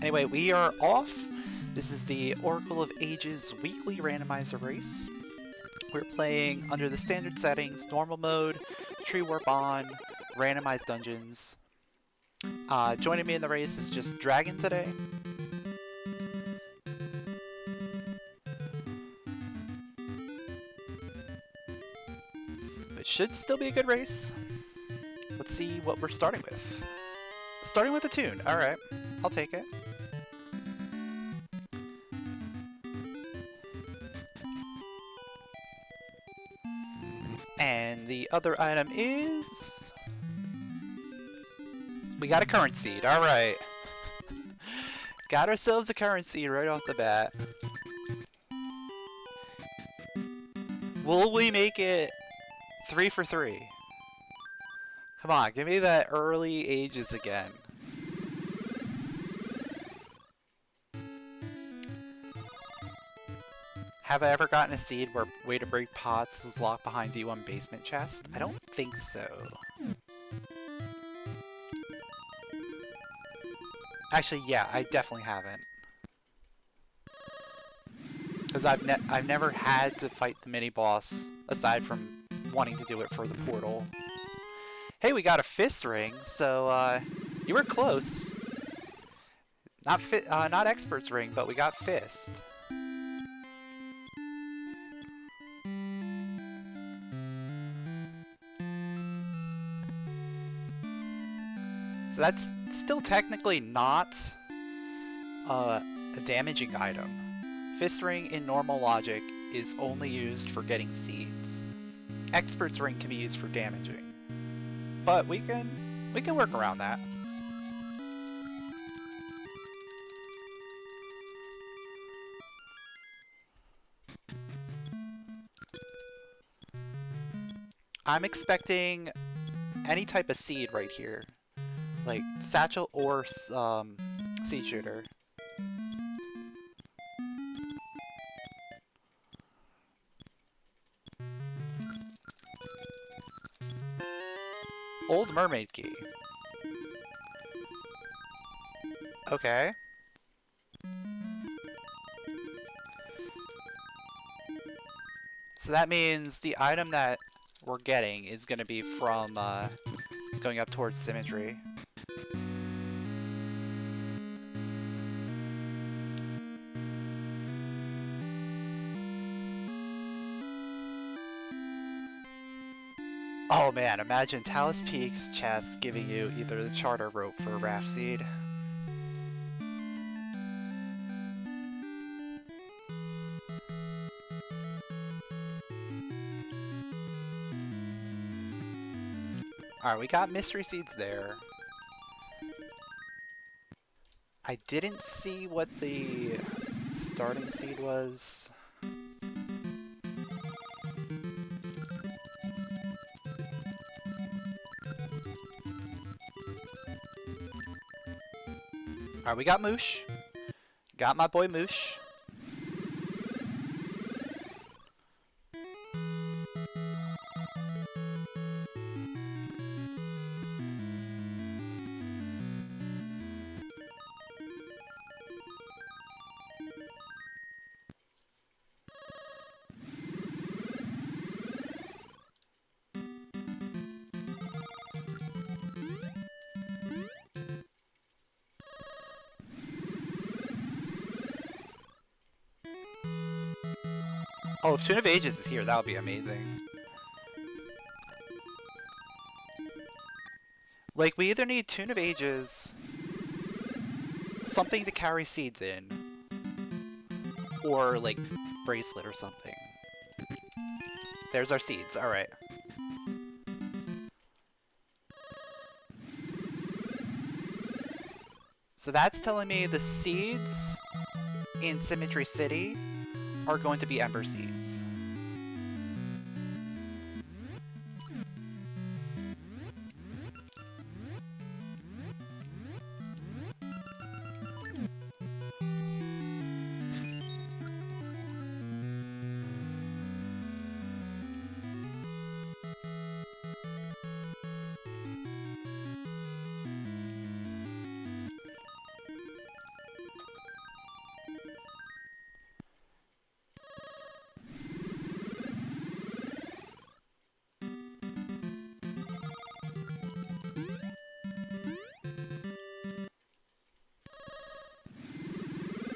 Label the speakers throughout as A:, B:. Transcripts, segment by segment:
A: Anyway, we are off. This is the Oracle of Ages weekly randomizer race. We're playing under the standard settings, normal mode, tree warp on, randomized dungeons. Joining me in the race is just Dragon today. It should still be a good race. Let's see what we're starting with. Starting with a tune. Alright, I'll take it. And the other item is... we got a current seed, alright. Got ourselves a current seed right off the bat. Will we make it 3 for 3? Come on, give me that early ages again. Have I ever gotten a seed where way to break pots was locked behind D1 basement chest? I don't think so. Actually, yeah, I definitely haven't. Because I've never had to fight the mini boss aside from wanting to do it for the portal. Hey, we got a fist ring, so you were close. Not expert's ring, but we got fist. So that's still technically not a damaging item. Fist ring in normal logic is only used for getting seeds. Expert's ring can be used for damaging. But we can work around that. I'm expecting any type of seed right here. Like satchel or seed shooter. Old mermaid key. Okay. So that means the item that we're getting is going to be from going up towards symmetry. Oh man, imagine Talus Peak's chest giving you either the charter rope for a raft seed. Alright, we got mystery seeds there. I didn't see what the starting seed was. Alright, we got Moosh. Got my boy Moosh. Oh, if Tune of Ages is here, that would be amazing. Like, we either need Tune of Ages, something to carry seeds in, or, like, bracelet or something. There's our seeds, alright. So that's telling me the seeds in Symmetry City are going to be Ember Seeds.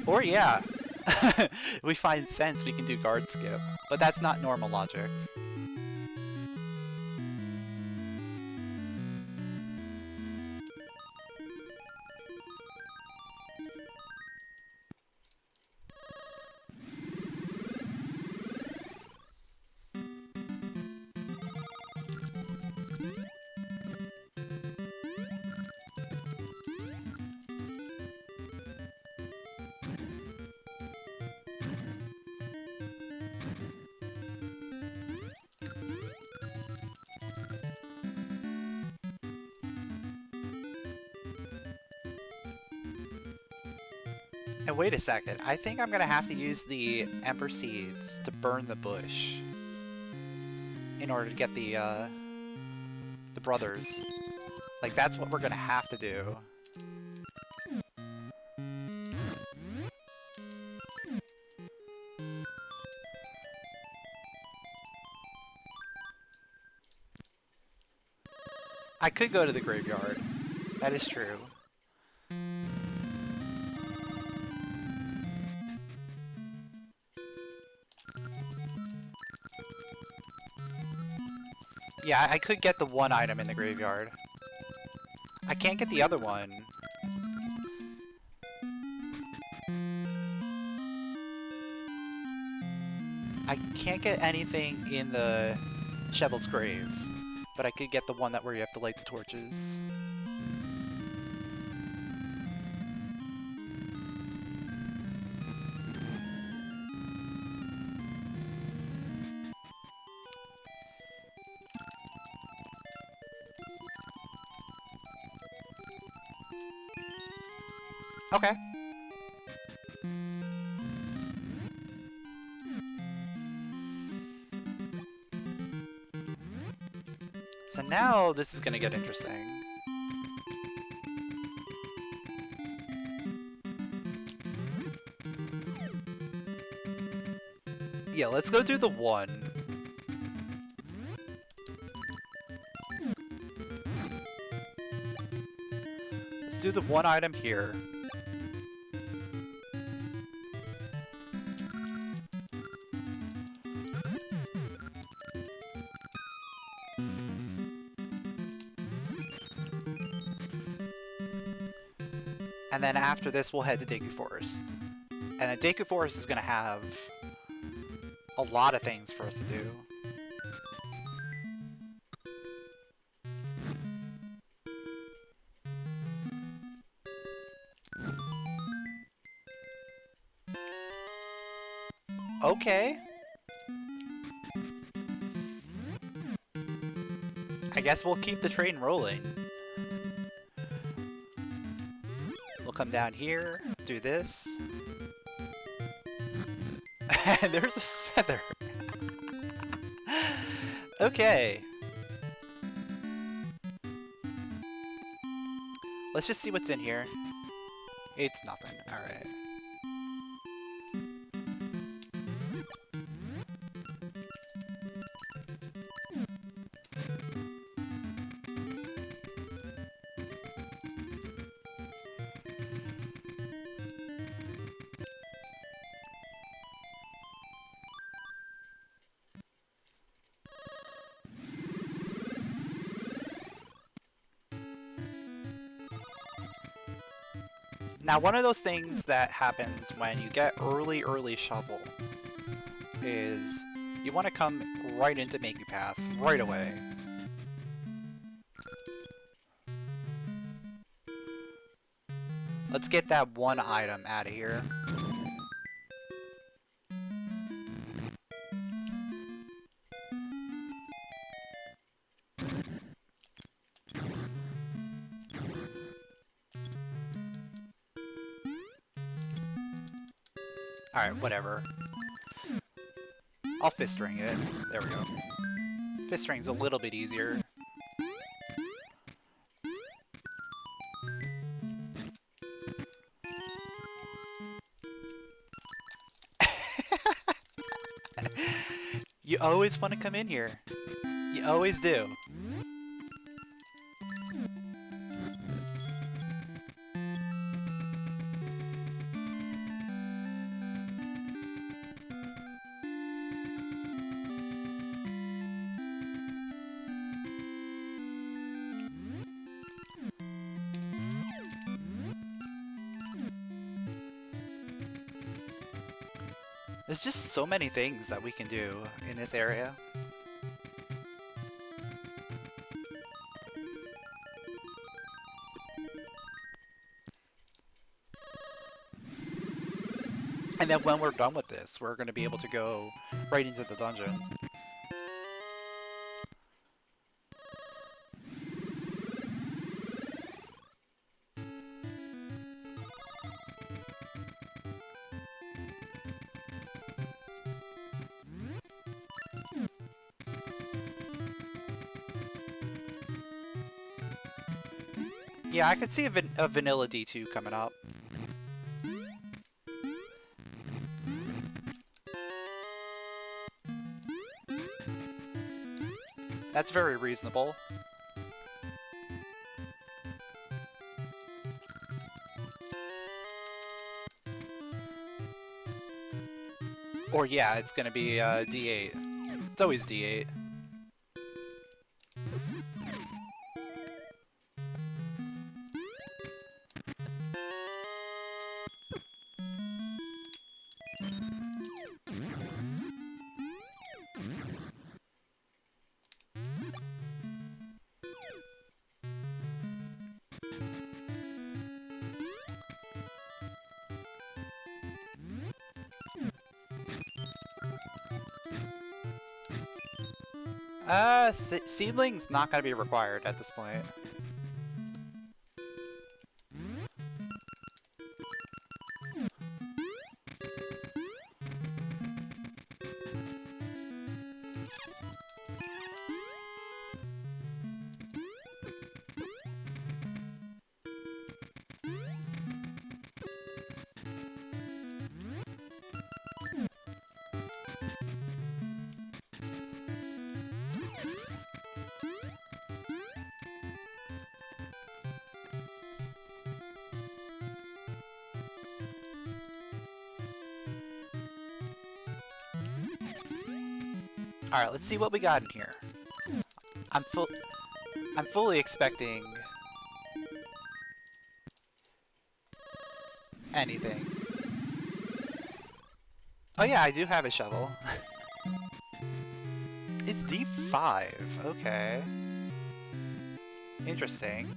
A: Or yeah, we find sense, we can do guard skip. But that's not normal logic. And wait a second, I think I'm gonna have to use the Ember Seeds to burn the bush in order to get the brothers. Like, that's what we're gonna have to do. I could go to the graveyard. That is true. Yeah, I could get the one item in the graveyard. I can't get the other one. I can't get anything in the Shevel's grave, but I could get the one where you have to light the torches. Okay. So now this is gonna get interesting. Yeah, let's go do the one. Let's do the one item here. And then after this, we'll head to Deku Forest. And then Deku Forest is going to have a lot of things for us to do. Okay. I guess we'll keep the train rolling. Come down here, do this. And there's a feather. Okay. Let's just see what's in here. It's nothing. Alright. Now, one of those things that happens when you get early shovel is you want to come right into Makey Path right away. Let's get that one item out of here. Alright, whatever. I'll fist ring it. There we go. Fist ring's a little bit easier. You always want to come in here. You always do. There's just so many things that we can do in this area. And then when we're done with this, we're going to be able to go right into the dungeon. Yeah, I could see a vanilla D2 coming up. That's very reasonable. Or yeah, it's gonna be D8. It's always D8. Seedling's not gonna be required at this point. Alright, let's see what we got in here. I'm fully expecting anything. Oh yeah, I do have a shovel. It's D5, okay. Interesting.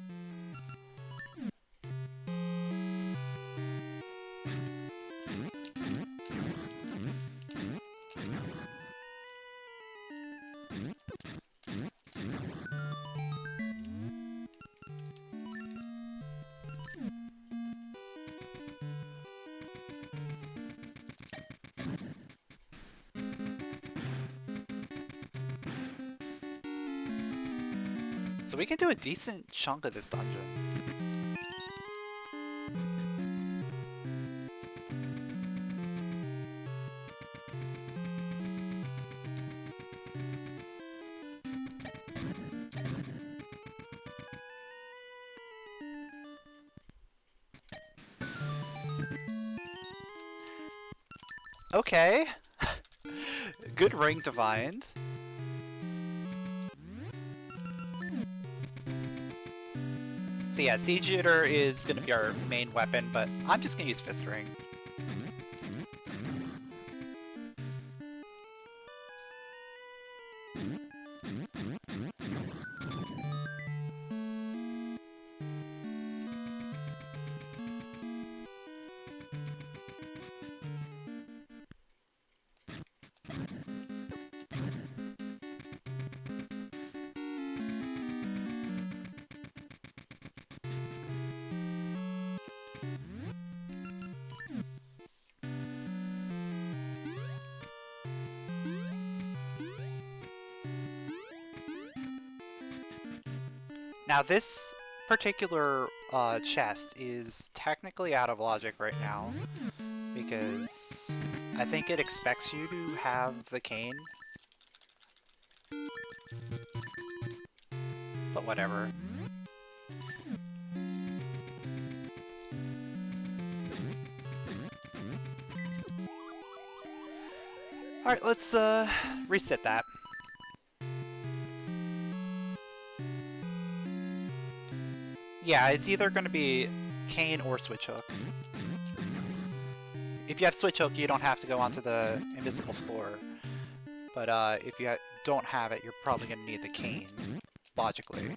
A: So we can do a decent chunk of this dungeon. Okay. Good ring to find. So yeah, Siege Eater is going to be our main weapon, but I'm just going to use Fist Ring. Now this particular chest is technically out of logic right now, because I think it expects you to have the cane. But whatever. Alright, let's reset that. Yeah, it's either going to be cane or switch hook. if you have switch hook, you don't have to go onto the invisible floor. But if you don't have it, you're probably going to need the cane, logically.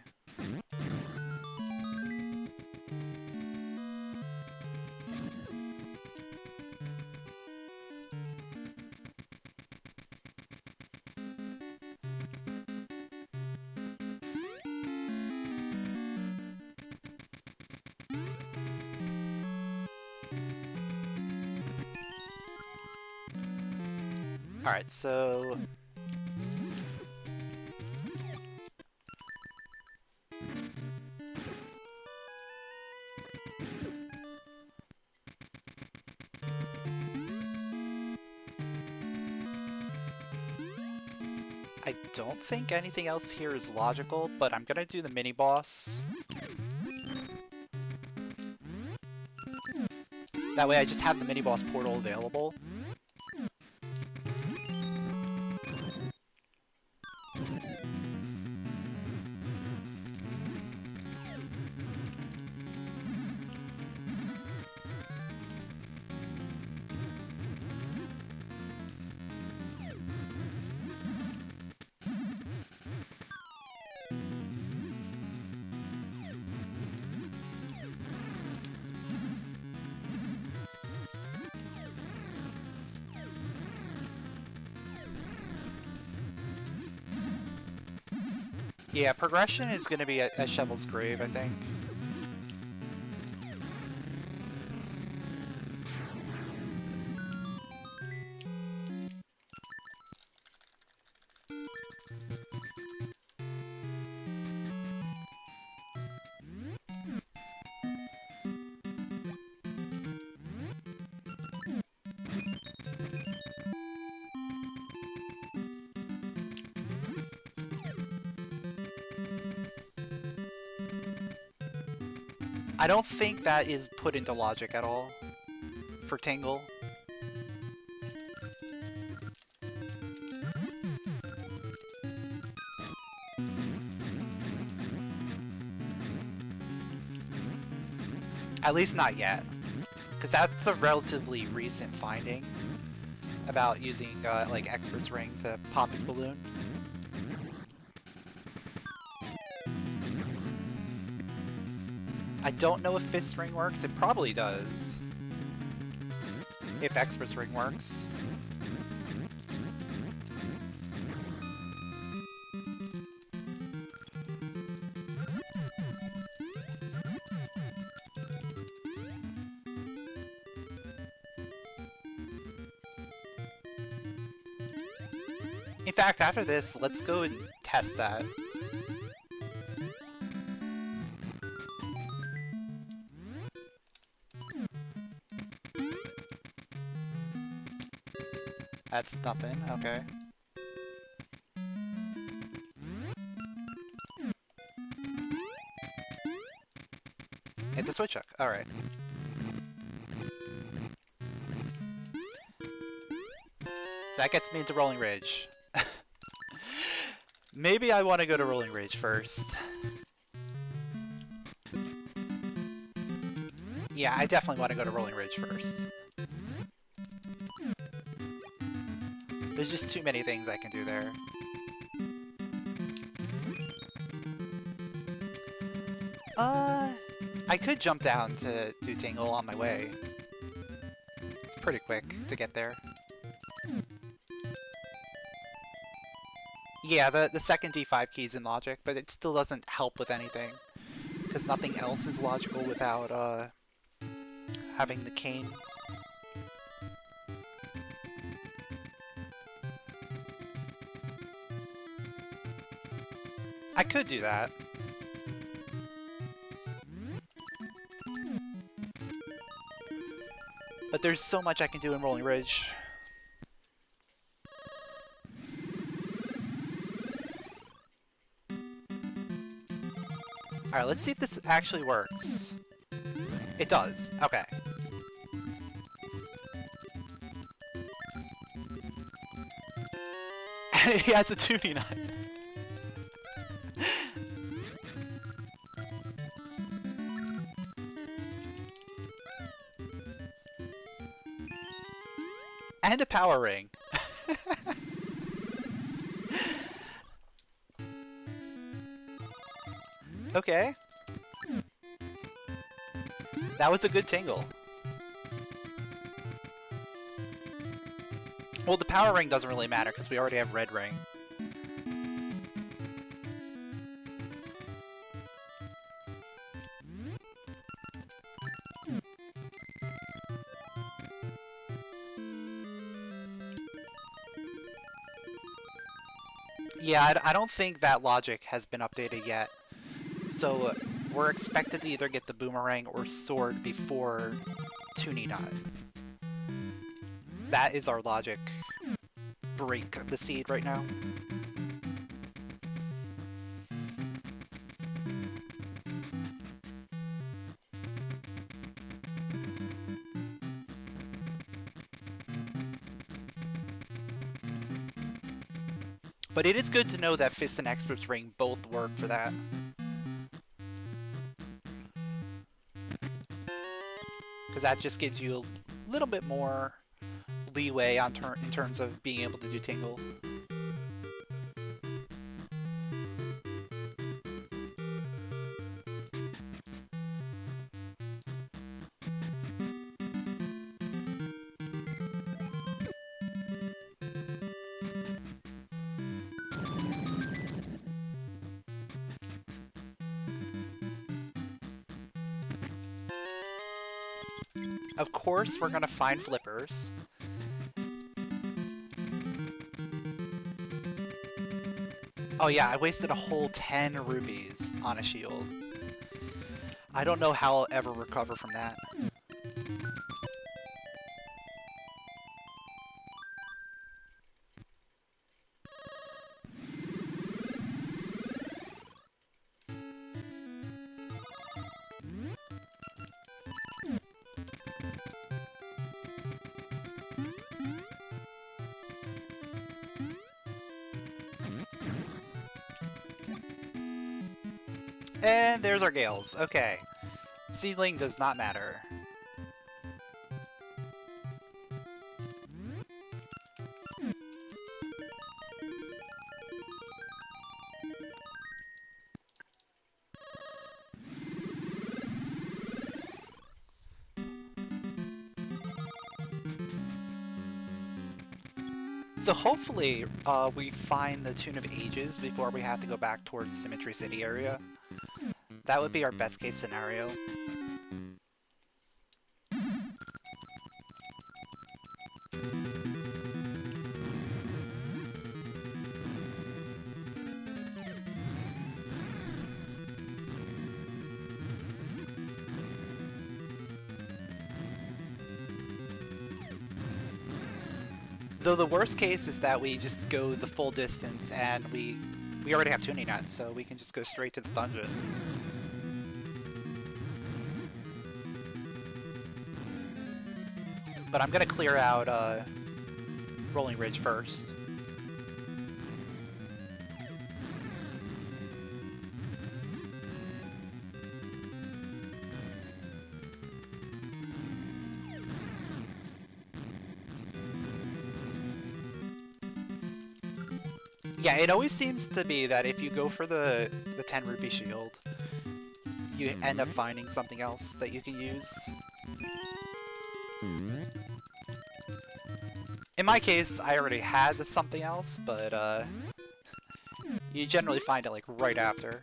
A: Alright, so... I don't think anything else here is logical, but I'm gonna do the mini-boss. That way I just have the mini-boss portal available. Yeah, progression is going to be at Shovel's Grave, I think. I don't think that is put into logic at all for Tingle. At least not yet, because that's a relatively recent finding about using like Expert's Ring to pop his balloon. I don't know if Fist Ring works. It probably does. If Expert's Ring works. In fact, after this, let's go and test that. That's nothing, okay. It's a switch hook, alright. So that gets me into Rolling Ridge. Maybe I want to go to Rolling Ridge first. Yeah, I definitely want to go to Rolling Ridge first. There's just too many things I can do there. I could jump down to do Tingle on my way. It's pretty quick to get there. Yeah, the second D5 key is in logic, but it still doesn't help with anything. Because nothing else is logical without having the cane. I could do that. But there's so much I can do in Rolling Ridge. Alright, let's see if this actually works. It does. Okay. He has a tuninut. And a power ring. Okay. That was a good tingle. Well, the power ring doesn't really matter because we already have red ring. Yeah, I don't think that logic has been updated yet. So we're expected to either get the boomerang or sword before tuninut. That is our logic break of the seed right now. But it is good to know that Fist and Expert's Ring both work for that. Because that just gives you a little bit more leeway on in terms of being able to do Tingle. Of course, we're gonna find flippers. Oh yeah, I wasted a whole 10 rupees on a shield. I don't know how I'll ever recover from that. And there's our Gales. Okay. Seedling does not matter. So hopefully we find the Tune of Ages before we have to go back towards Symmetry City area. That would be our best case scenario. Though the worst case is that we just go the full distance and we already have tuninut, so we can just go straight to the dungeon. But I'm gonna clear out Rolling Ridge first. Yeah, it always seems to be that if you go for the 10 rupee shield, you end up finding something else that you can use. In my case, I already had something else, but you generally find it like right after.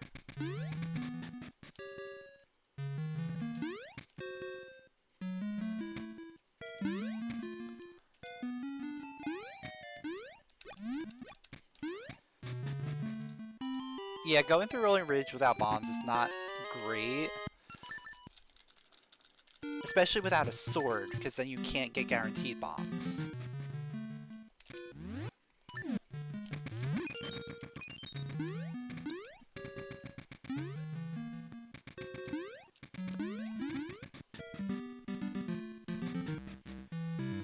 A: Yeah, going through Rolling Ridge without bombs is not great. Especially without a sword, because then you can't get guaranteed bombs.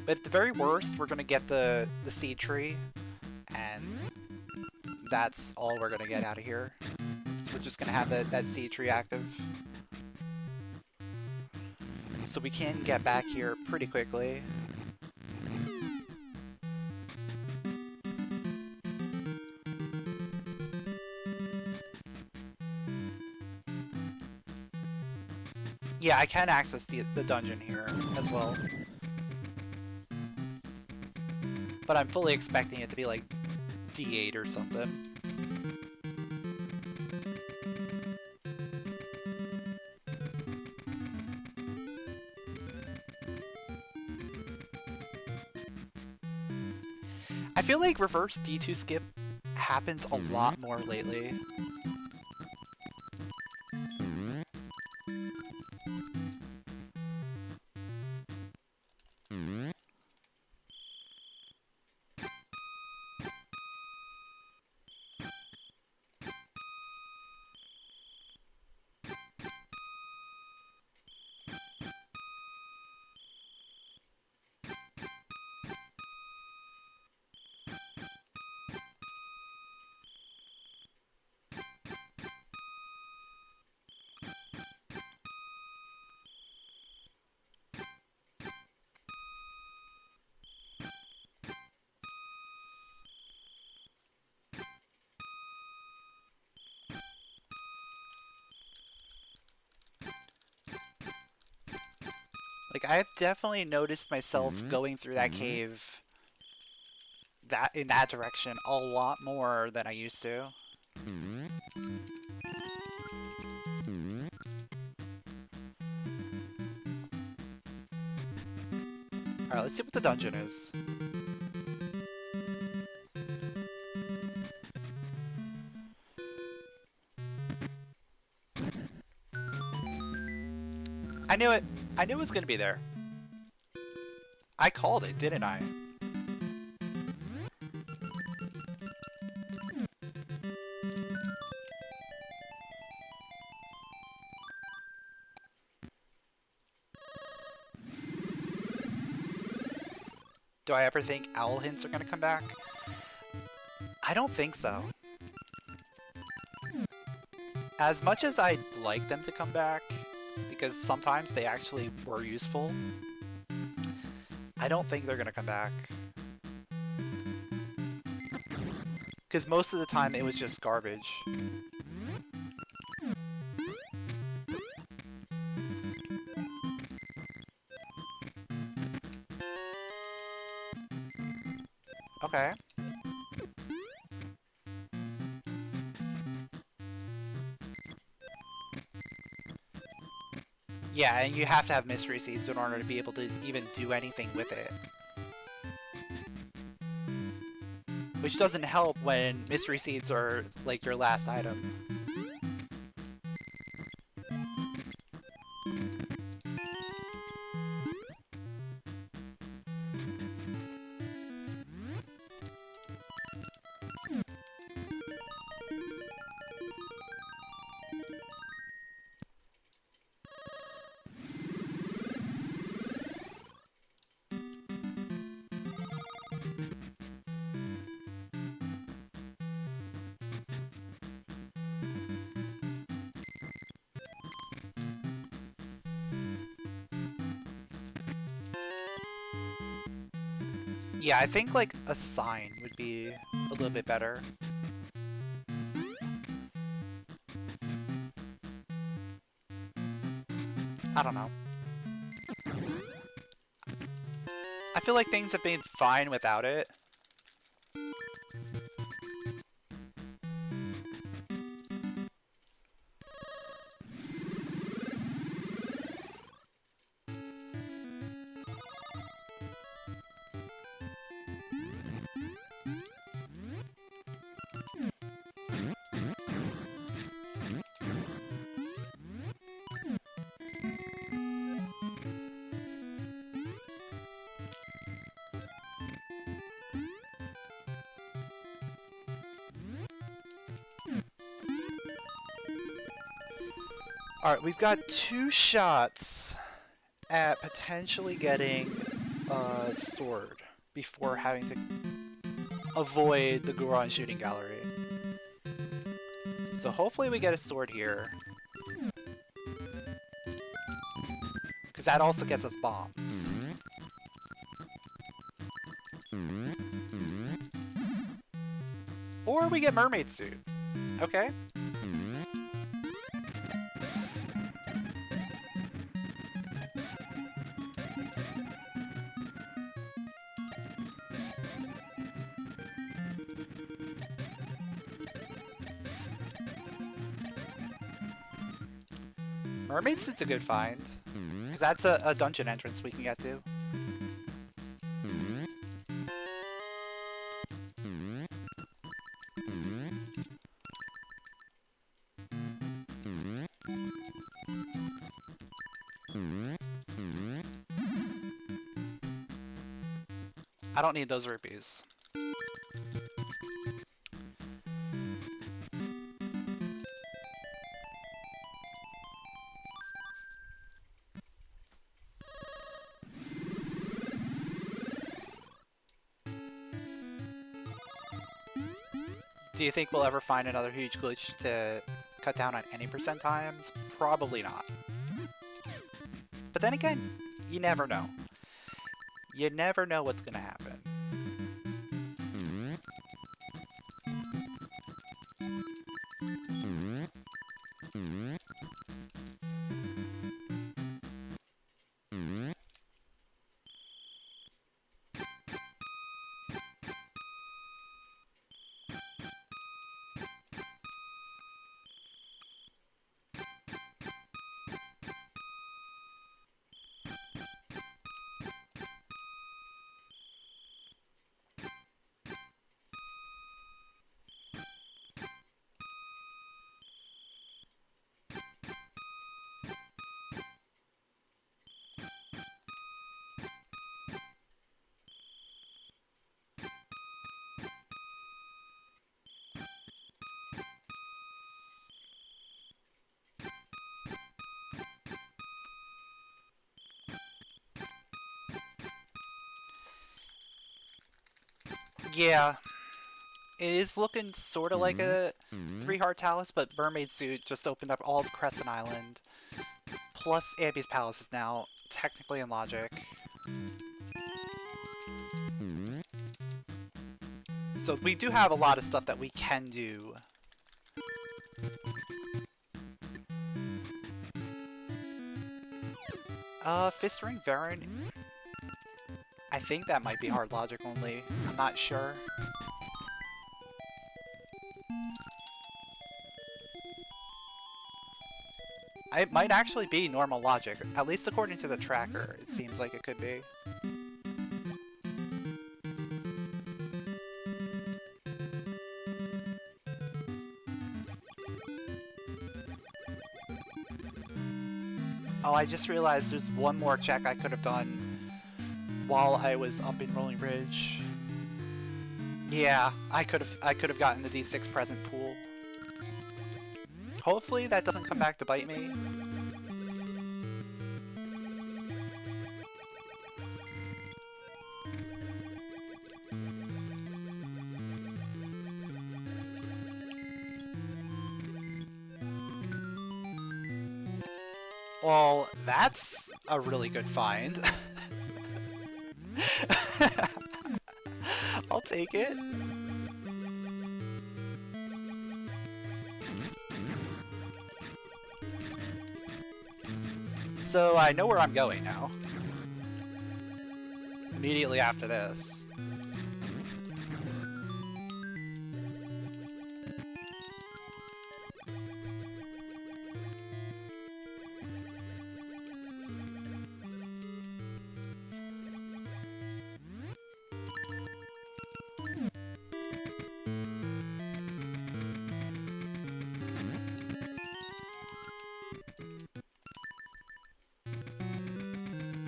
A: But at the very worst, we're gonna get the seed tree, and that's all we're gonna get out of here. So we're just gonna have that seed tree active. So we can get back here pretty quickly. Yeah, I can access the dungeon here as well. But I'm fully expecting it to be like D8 or something. I feel like reverse D2 skip happens a lot more lately. Like, I've definitely noticed myself going through that cave in that direction a lot more than I used to. Alright, let's see what the dungeon is. I knew it! I knew it was gonna be there. I called it, didn't I? Do I ever think owl hints are gonna come back? I don't think so. As much as I'd like them to come back, because sometimes they actually were useful, I don't think they're gonna come back. Because most of the time it was just garbage. Okay. Yeah, and you have to have mystery seeds in order to be able to even do anything with it. Which doesn't help when mystery seeds are like your last item. Yeah, I think like a sign would be a little bit better. I don't know. I feel like things have been fine without it. Alright, we've got 2 shots at potentially getting a sword before having to avoid the Goron shooting gallery. So hopefully we get a sword here. Because that also gets us bombs. Or we get mermaid suit. Okay. Mermaid suit's a good find. Because that's a dungeon entrance we can get to. I don't need those rupees. Do you think we'll ever find another huge glitch to cut down on any percent times? Probably not. But then again, you never know. You never know what's gonna happen. Yeah, it is looking sort of like a 3-heart Talus, but Mermaid Suit just opened up all of Crescent Island. Plus, Abby's Palace is now technically in Logic. So we do have a lot of stuff that we can do. Fist Ring Varen. I think that might be hard logic only. I'm not sure. It might actually be normal logic. At least according to the tracker, it seems like it could be. Oh, I just realized there's one more check I could have done while I was up in Rolling Ridge. Yeah, I could have gotten the D6 present pool. Hopefully that doesn't come back to bite me. Well, that's a really good find. I'll take it. So I know where I'm going now. Immediately after this.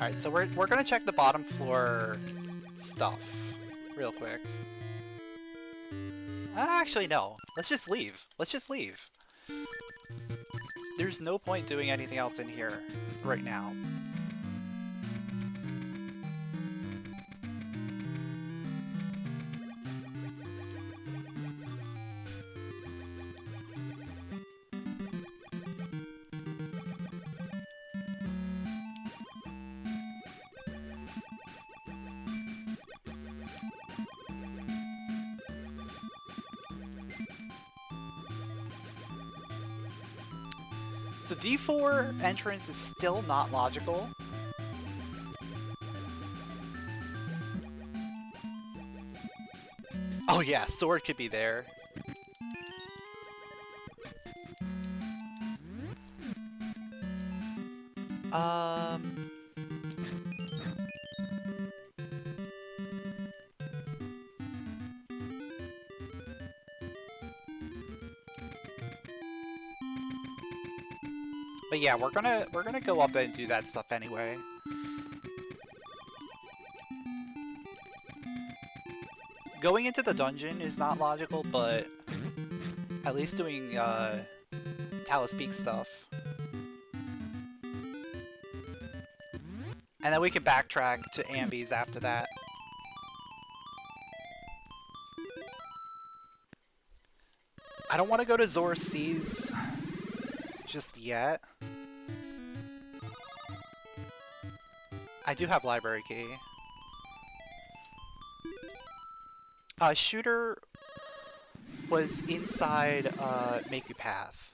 A: Alright, so we're gonna check the bottom floor stuff real quick. Actually, no. Let's just leave. Let's just leave. There's no point doing anything else in here right now. So D4 entrance is still not logical. Oh yeah, sword could be there. Um... But yeah, we're gonna go up and do that stuff anyway. Going into the dungeon is not logical, but at least doing Talus Peak stuff. And then we can backtrack to Ambies after that. I don't want to go to Zora Seas just yet. I do have library key. Shooter was inside Make-You Path.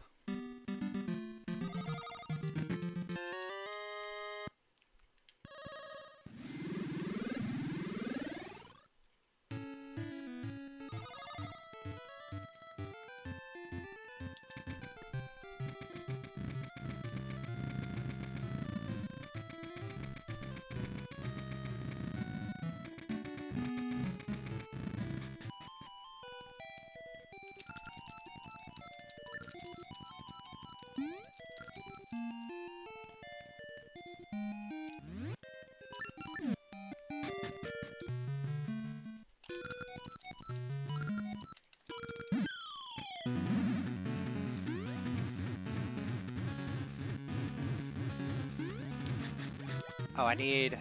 A: Oh, I need...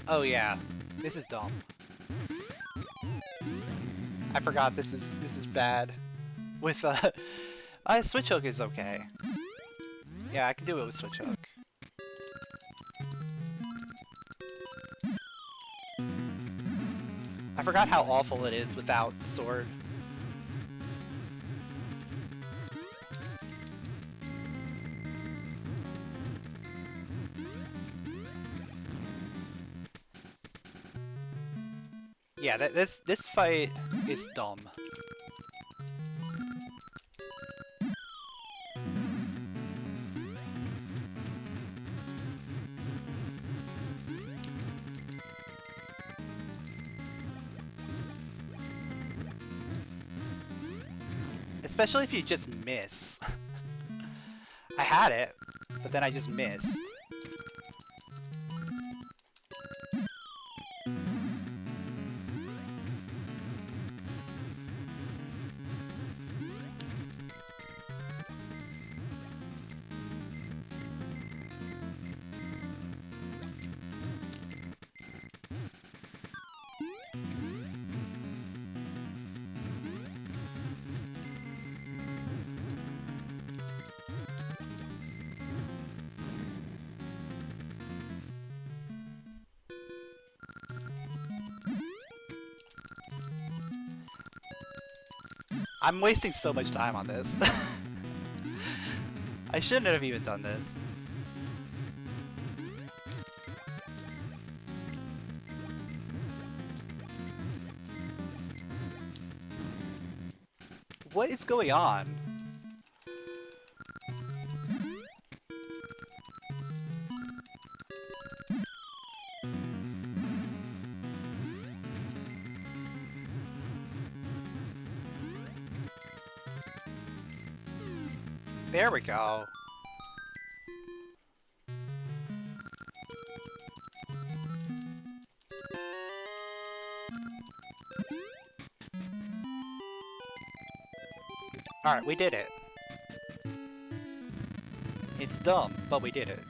A: Oh yeah, this is dumb. I forgot this is bad. With Switch Hook is okay. Yeah, I can do it with Switch Hook. I forgot how awful it is without sword. Yeah, this fight is dumb. Especially if you just miss. I had it, but then I just missed. I'm wasting so much time on this. I shouldn't have even done this. What is going on? There we go. Alright, we did it. It's dumb, but we did it.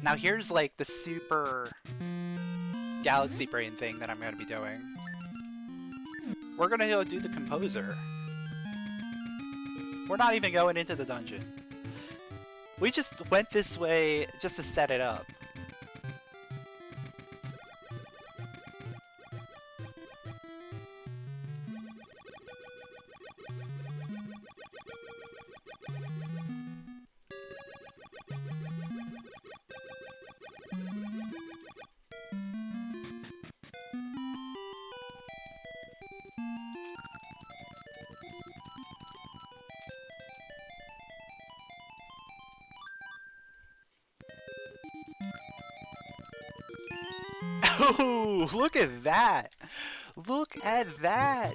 A: Now here's like the super galaxy brain thing that I'm going to be doing. We're going to go do the composer. We're not even going into the dungeon. We just went this way just to set it up. Oh, look at that! Look at that!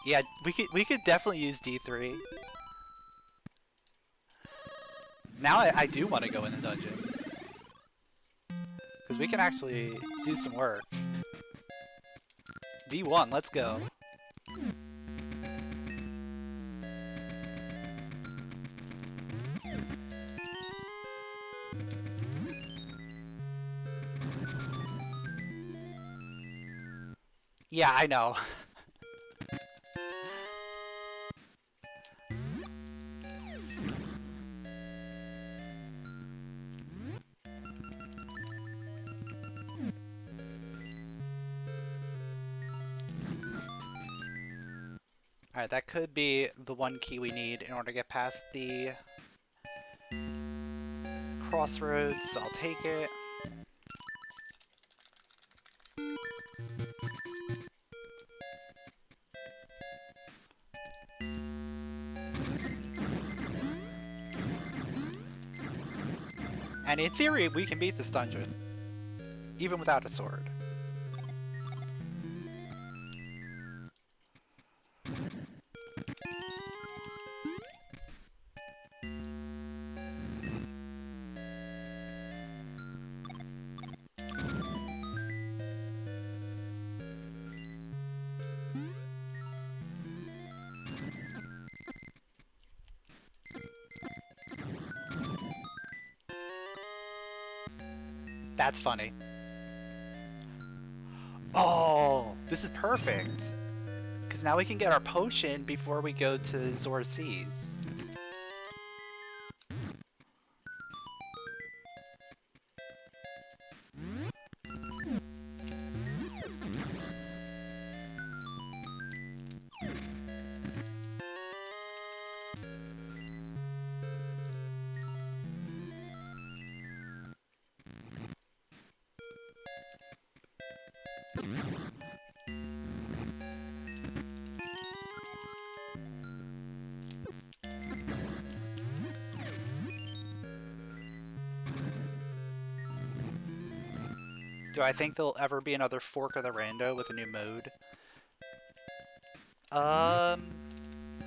A: Yeah, we could definitely use D3. Now I do want to go in the dungeon. Because we can actually do some work. D1, let's go. Yeah, I know. Alright, that could be the one key we need in order to get past the crossroads, so I'll take it. And in theory, we can beat this dungeon, even without a sword. That's funny. Oh, this is perfect. Because now we can get our potion before we go to Zora Seas. Do I think there'll ever be another Fork of the Rando with a new mode? I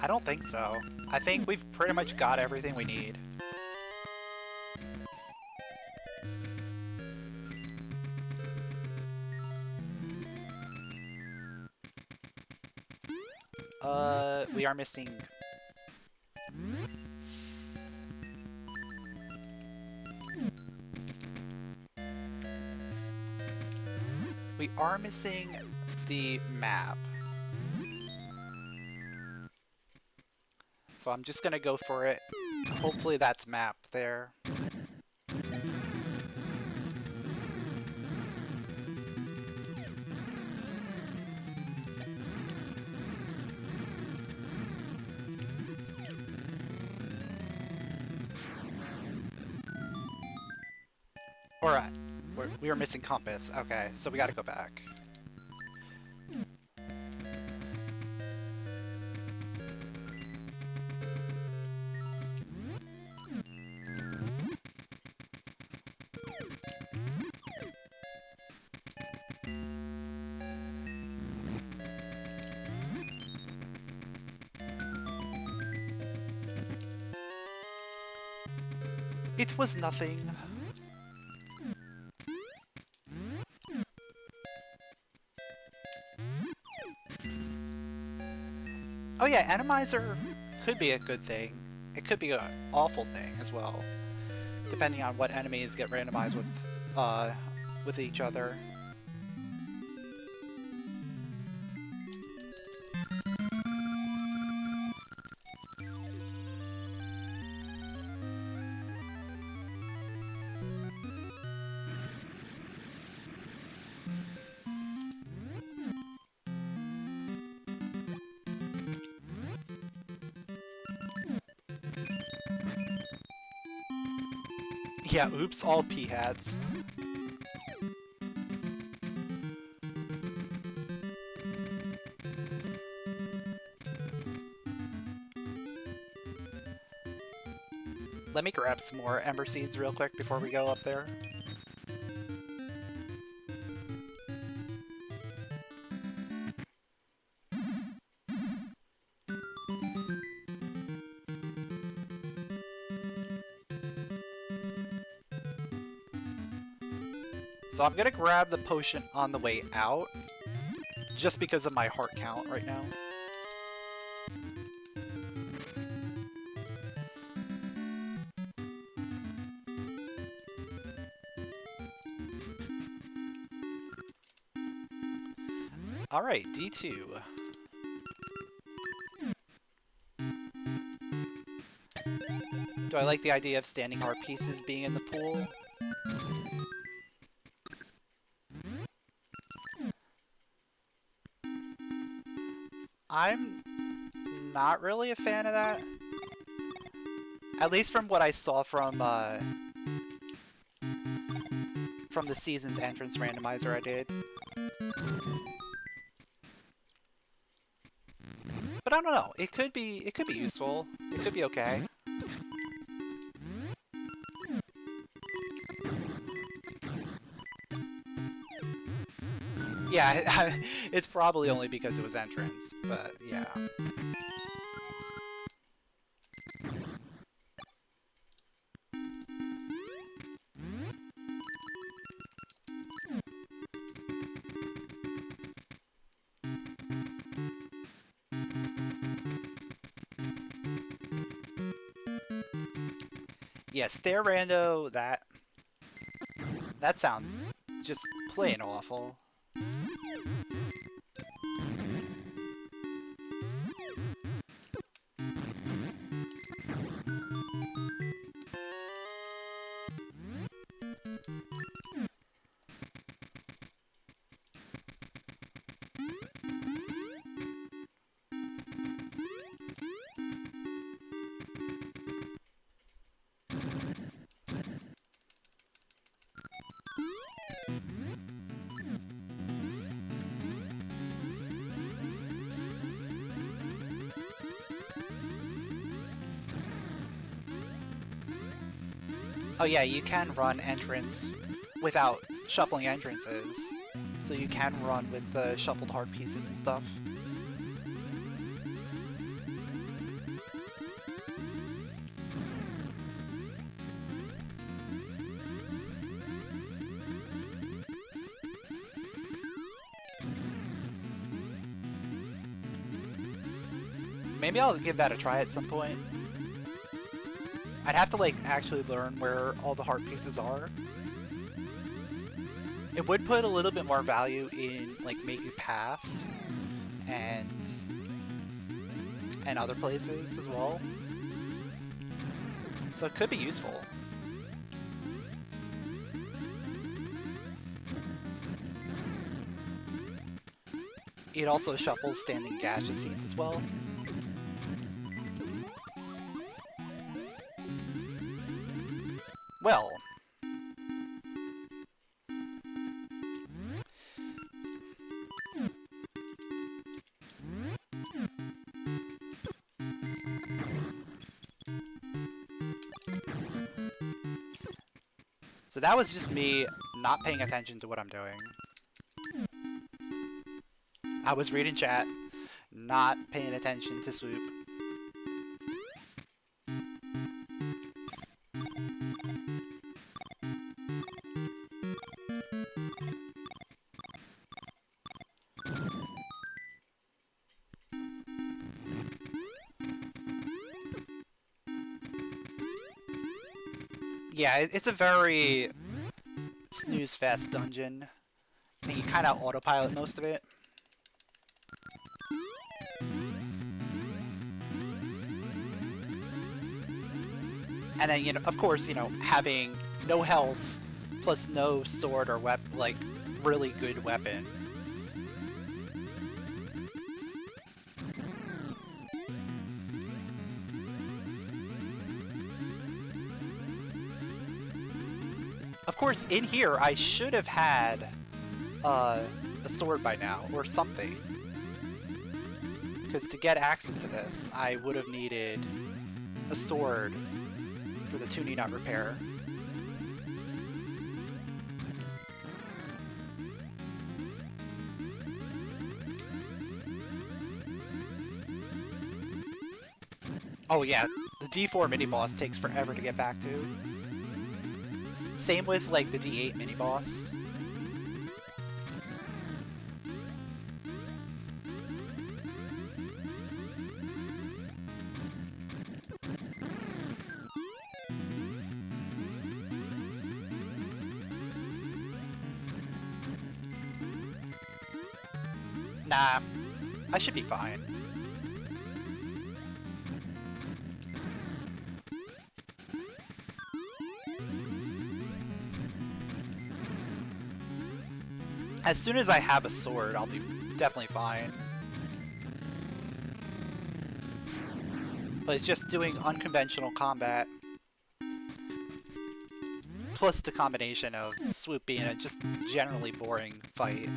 A: don't think so. I think we've pretty much got everything we need. We are missing... We are missing the map. So I'm just gonna go for it. Hopefully that's map there. Alright. We were missing compass. Okay, so we gotta go back. It was nothing. Oh yeah, randomizer could be a good thing. It could be an awful thing as well, depending on what enemies get randomized with each other. Yeah, oops, all pea hats. Let me grab some more ember seeds real quick before we go up there. So I'm gonna grab the potion on the way out, just because of my heart count right now. Alright, D2. Do I like the idea of standing heart pieces being in the pool? I'm not really a fan of that. At least from what I saw from the season's entrance randomizer I did. But I don't know. It could be useful. It could be okay. Yeah, it's probably only because it was entrance, but yeah. Yeah, Stair Rando, that sounds just plain awful. Oh yeah, you can run entrance without shuffling entrances. So you can run with the shuffled heart pieces and stuff. Maybe I'll give that a try at some point. I'd have to, like, actually learn where all the heart pieces are. It would put a little bit more value in, like, Make a Path and other places as well. So it could be useful. It also shuffles standing gaseous seeds as well. Well, so that was just me not paying attention to what I'm doing. I was reading chat, not paying attention to Swoop. Yeah, it's a very snooze-fest dungeon. I think you kind of autopilot most of it. And then, you know, of course, you know, having no health plus no sword or like really good weapon. Of course, in here, I should have had a sword by now, or something. Because to get access to this, I would have needed a sword for the tuninut repair. Oh yeah, the D4 mini-boss takes forever to get back to. Same with, like, the D8 mini-boss. Nah, I should be fine. As soon as I have a sword, I'll be definitely fine. But it's just doing unconventional combat. Plus the combination of Swoop being a just generally boring fight.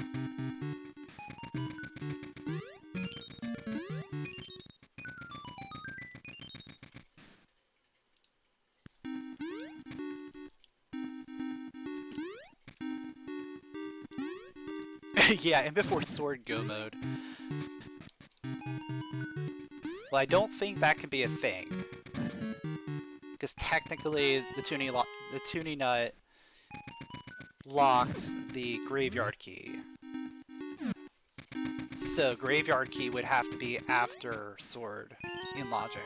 A: Yeah, and before sword go mode. Well, I don't think that can be a thing. Because technically, the tuninut locked the graveyard key. So graveyard key would have to be after sword in logic.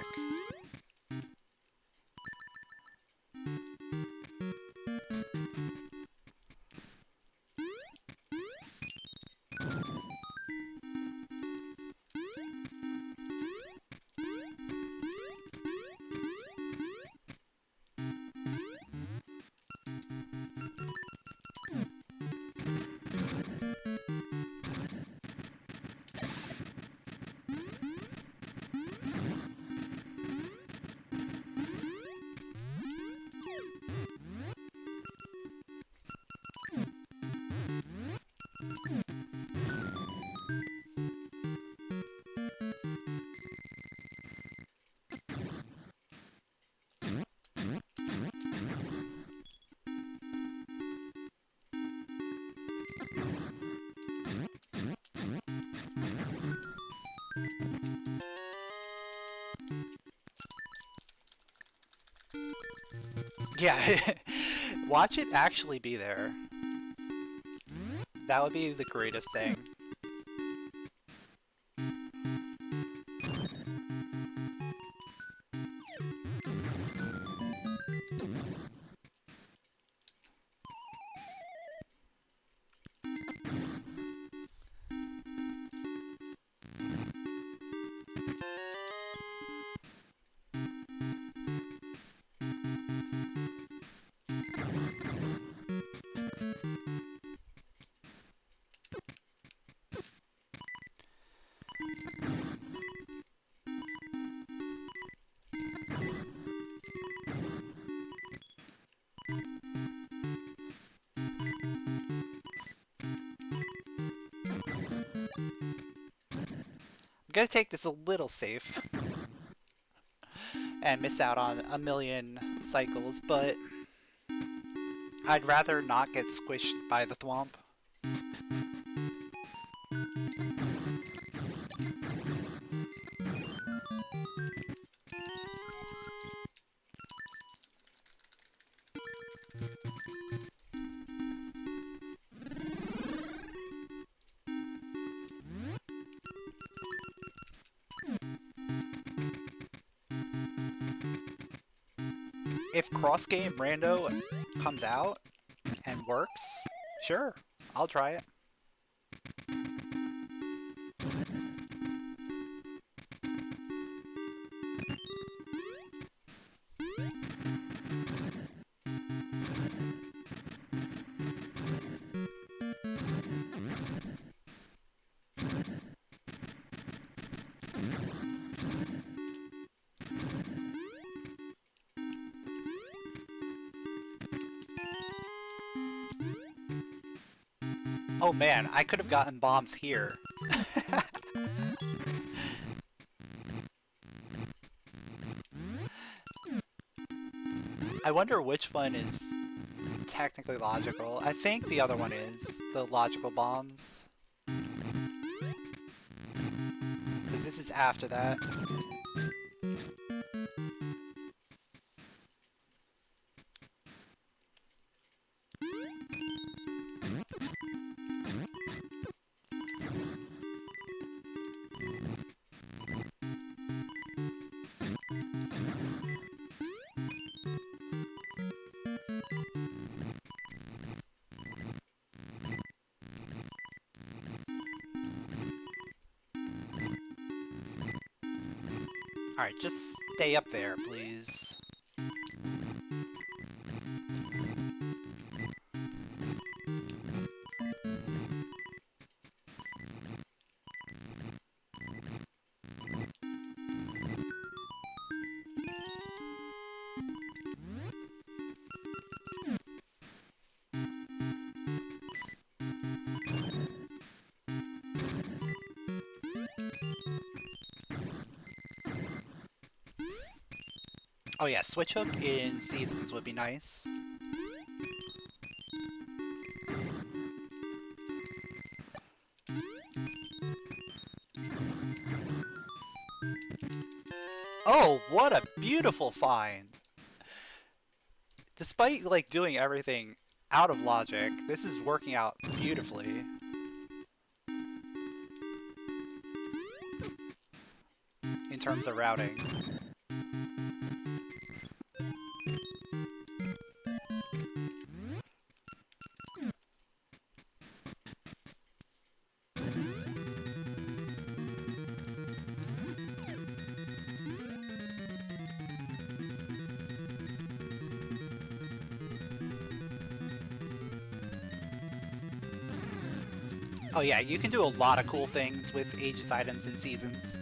A: Yeah, watch it actually be there. That would be the greatest thing. I'm gonna take this a little safe and miss out on a million cycles, but I'd rather not get squished by the thwomp. If cross-game rando comes out and works, sure, I'll try it. Oh man, I could have gotten bombs here. I wonder which one is technically logical. I think the other one is, the logical bombs. Because this is after that. Alright, just stay up there, please. Oh yeah, switch hook in seasons would be nice. Oh, what a beautiful find! Despite, like, doing everything out of logic, this is working out beautifully. In terms of routing. Oh yeah, you can do a lot of cool things with Aegis items and seasons.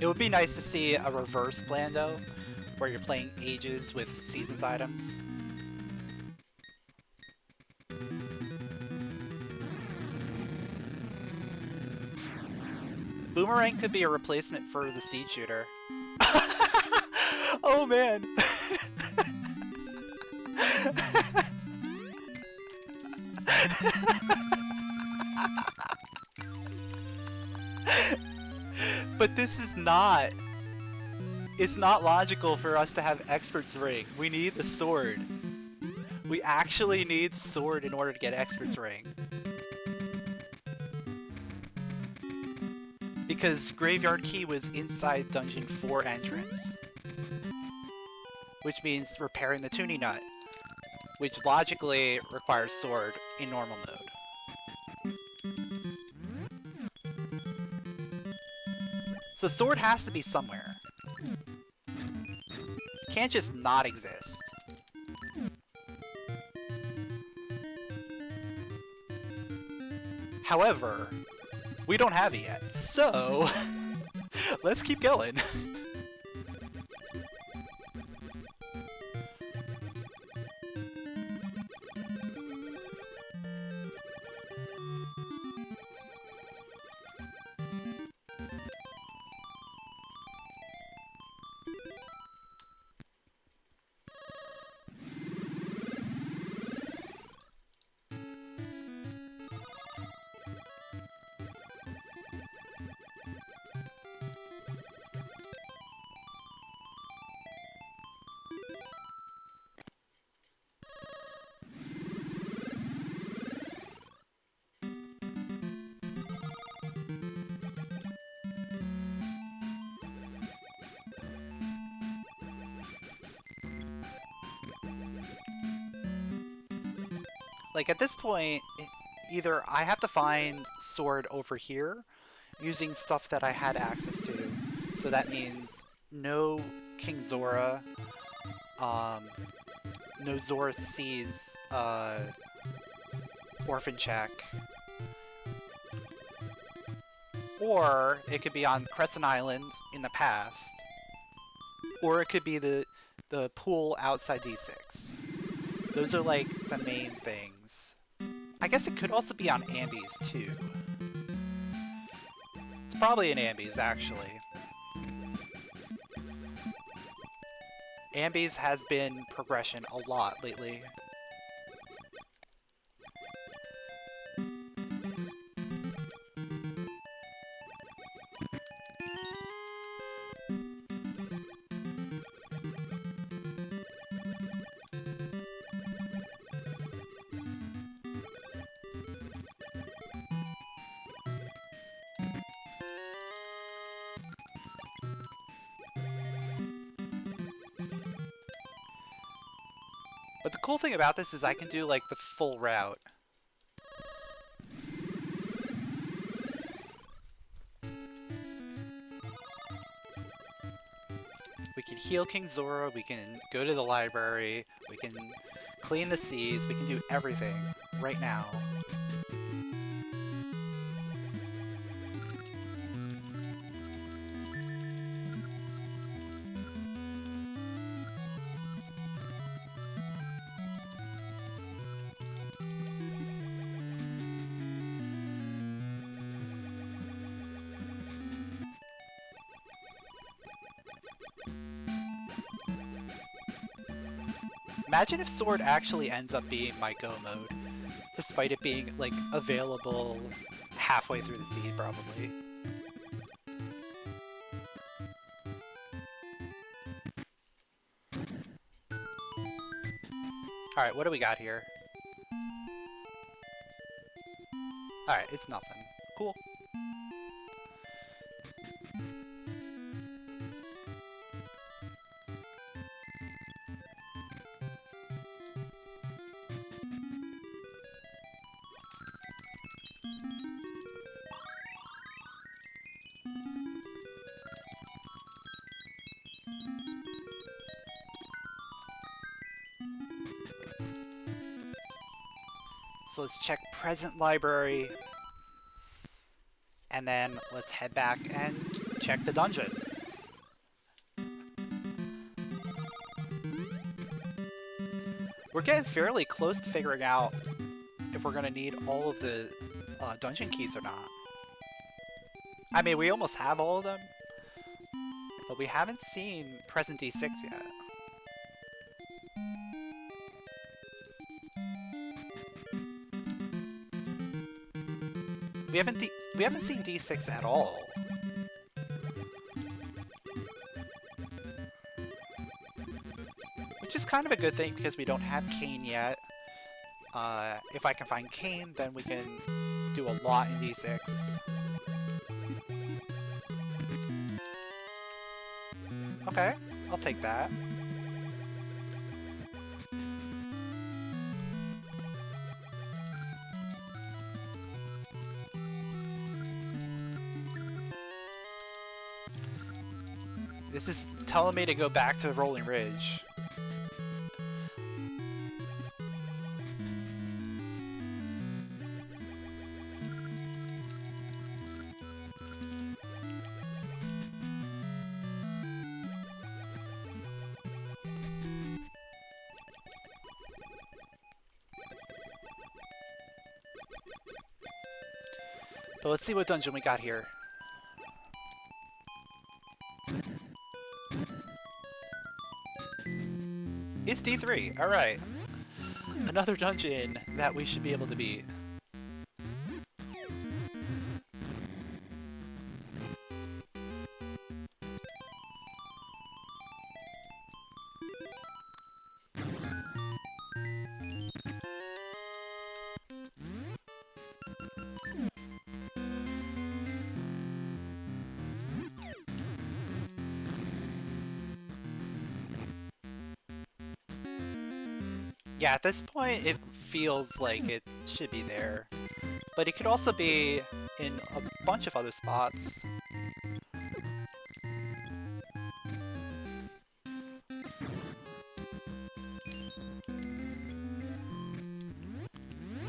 A: It would be nice to see a reverse plan though, where you're playing Aegis with seasons items. Boomerang could be a replacement for the Seed Shooter. Oh man! But this is not... It's not logical for us to have Expert's Ring. We need the sword. We actually need sword in order to get Expert's Ring. Because Graveyard Key was inside Dungeon 4 entrance. Which means repairing the tuninut. Which logically requires sword in normal mode. So sword has to be somewhere. Can't just not exist. However, we don't have it yet, so let's keep going. Like, at this point, either I have to find sword over here, using stuff that I had access to. So that means no King Zora, no Zora Seas, Orphan Check. Or it could be on Crescent Island in the past, Or it could be the pool outside D6. Those are like the main things. I guess it could also be on Ambies too. It's probably in Ambies actually. Ambies has been progression a lot lately. But the cool thing about this is I can do like the full route. We can heal King Zora, we can go to the library, we can clean the seas, we can do everything right now. Imagine if Sword actually ends up being my go mode, despite it being, like, available halfway through the seed, probably. Alright, what do we got here? Alright, it's nothing. Cool. So let's check present library, and then let's head back and check the dungeon. We're getting fairly close to figuring out if we're gonna need all of the dungeon keys or not. I mean, we almost have all of them, but we haven't seen present D6 yet. We haven't seen D6 at all. Which is kind of a good thing because we don't have Kane yet. If I can find Kane, then we can do a lot in D6. Okay, I'll take that. This is telling me to go back to Rolling Ridge. But let's see what dungeon we got here. It's D3, alright. Another dungeon that we should be able to beat. Yeah, at this point it feels like it should be there. But it could also be in a bunch of other spots.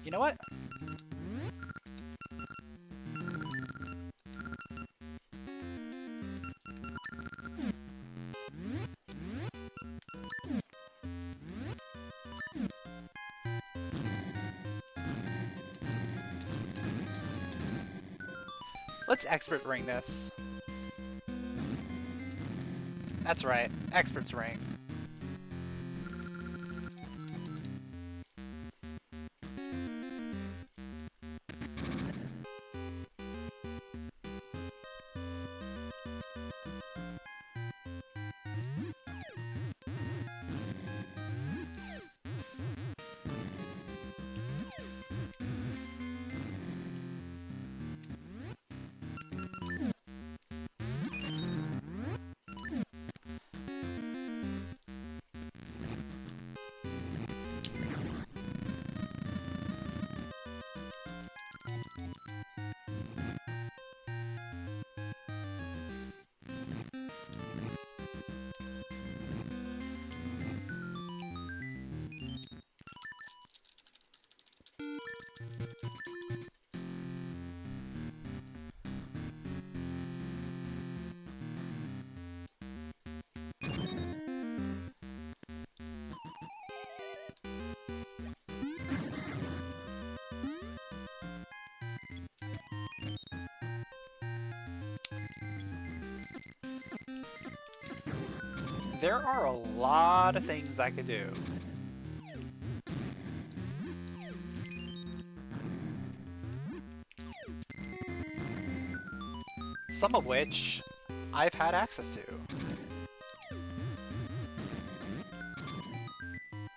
A: You know what? Let's expert ring this. That's right, expert's ring. There are a lot of things I could do. Some of which I've had access to.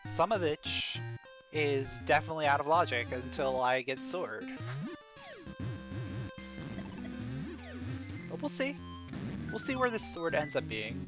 A: Some of which is definitely out of logic until I get sword. But we'll see. We'll see where this sword ends up being.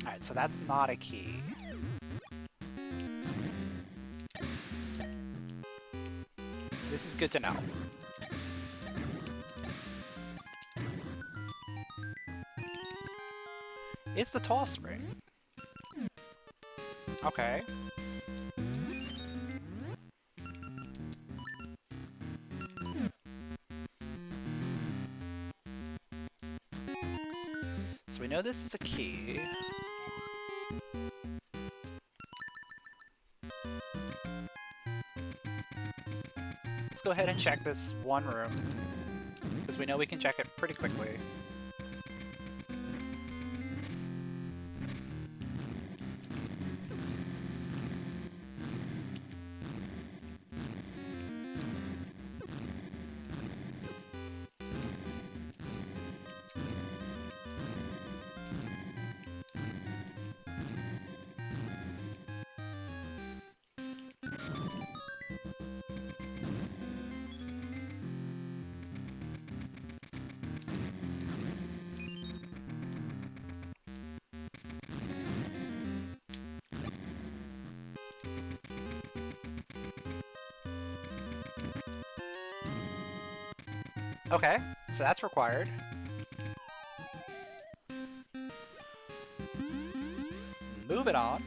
A: Alright, so that's not a key. This is good to know. It's the toss ring. Okay. So we know this is a key. Let's go ahead and check this one room, because we know we can check it pretty quickly. Okay, so that's required. Moving on.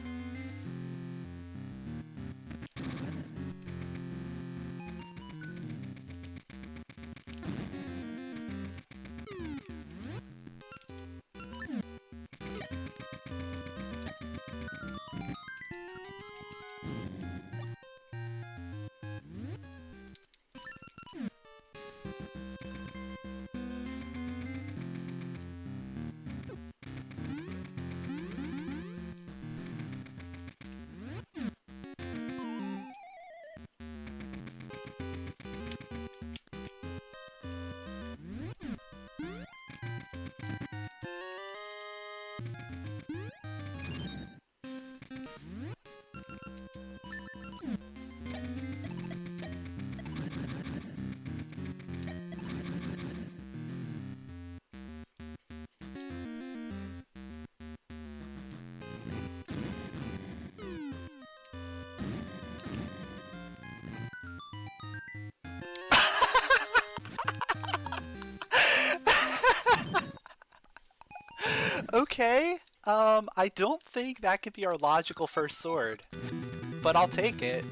A: Okay, I don't think that could be our logical first sword, but I'll take it.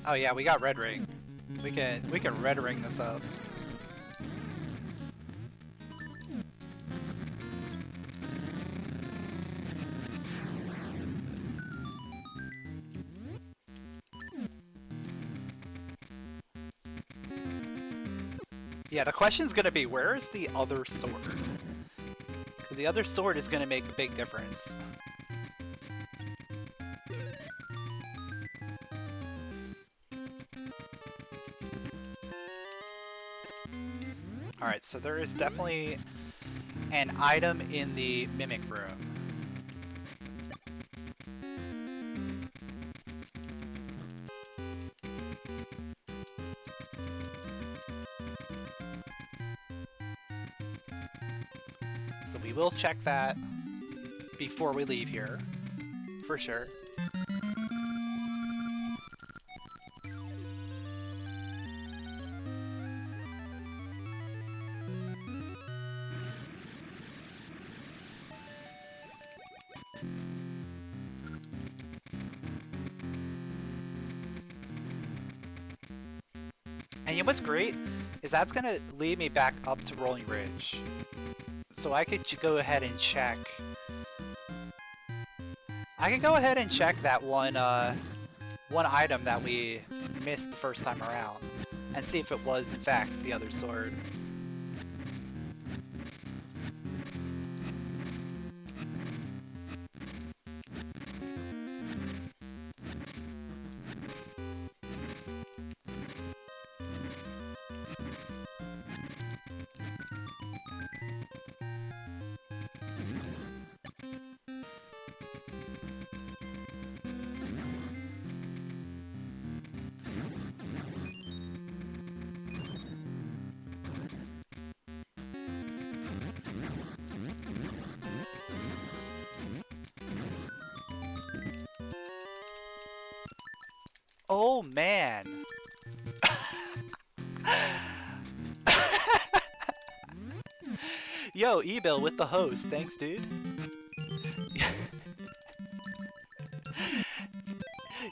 A: Oh yeah, we got red ring. We can red ring this up. Yeah, the question's gonna be, where is the other sword? Because the other sword is gonna make a big difference. Alright, so there is definitely an item in the mimic room. So we will check that before we leave here, for sure. And you know what's great? Is that's gonna lead me back up to Rolling Ridge. So I could go ahead and check. I can go ahead and check that one item that we missed the first time around, and see if it was in fact the other sword. Oh man! Yo, E-Bill with the host, thanks dude.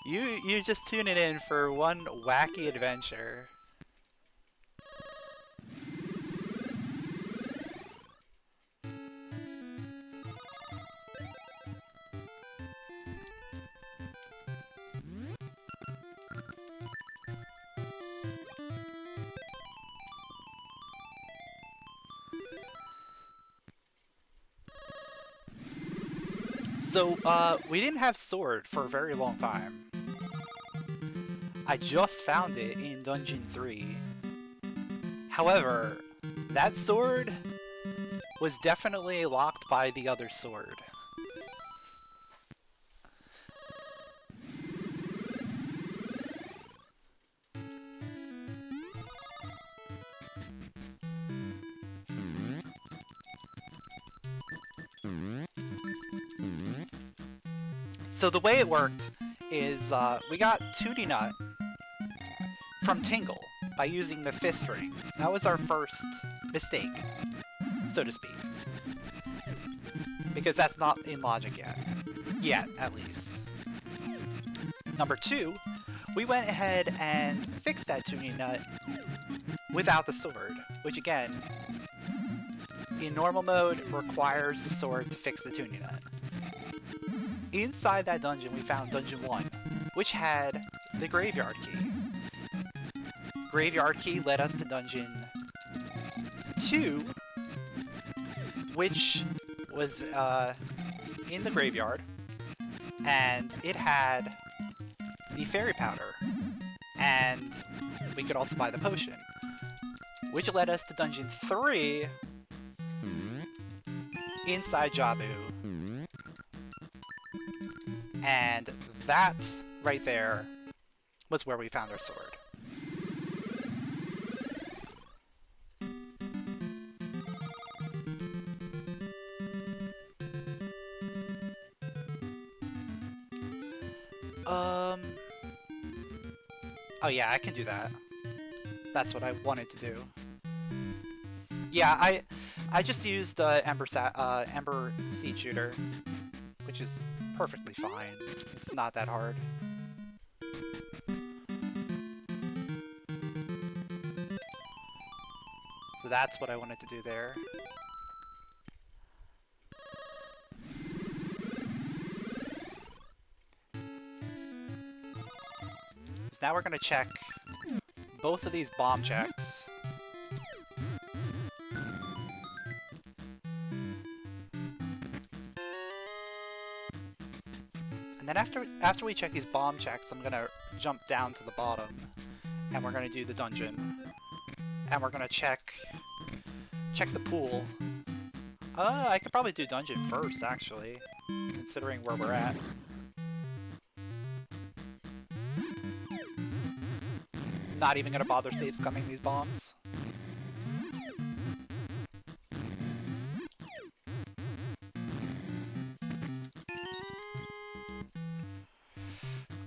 A: You're just tuning in for one wacky adventure. So, we didn't have sword for a very long time. I just found it in Dungeon 3. However, that sword was definitely locked by the other sword. So the way it worked is we got tuninut from Tingle by using the fist ring. That was our first mistake, so to speak. Because that's not in logic yet. Yet, at least. Number 2, we went ahead and fixed that tuninut without the sword, which again, in normal mode, requires the sword to fix the tuninut. Inside that dungeon, we found Dungeon 1, which had the graveyard key. Graveyard key led us to Dungeon 2, which was in the graveyard, and it had the fairy powder, and we could also buy the potion, which led us to Dungeon 3 inside Jabu. And that right there was where we found our sword. Oh yeah, I can do that. That's what I wanted to do. Yeah, I just used Ember Seed Shooter, which is perfectly fine. It's not that hard. So that's what I wanted to do there. So now we're gonna check both of these bomb checks. And then after we check these bomb checks, I'm gonna jump down to the bottom, and we're gonna do the dungeon, and we're gonna check the pool. I could probably do dungeon first, actually, considering where we're at. Not even gonna bother save scumming these bombs.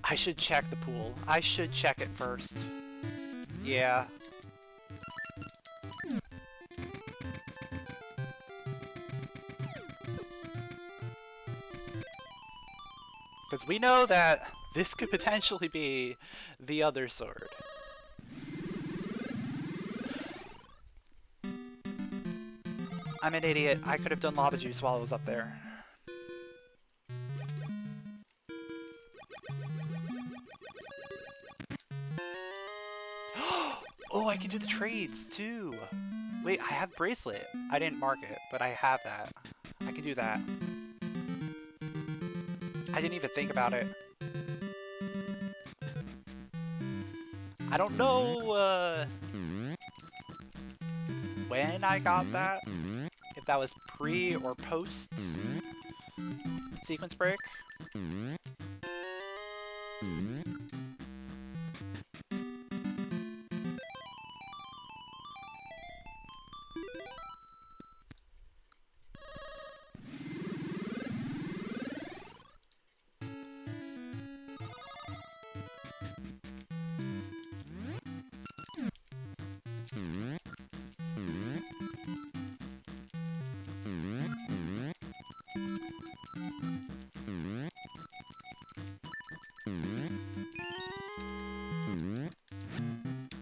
A: I should check the pool. I should check it first. Yeah. Because we know that this could potentially be the other sword. I'm an idiot. I could have done lava juice while I was up there. Oh, I can do the trades too. Wait, I have bracelet. I didn't mark it, but I have that. I can do that. I didn't even think about it. I don't know when I got that. If that was pre or post sequence break.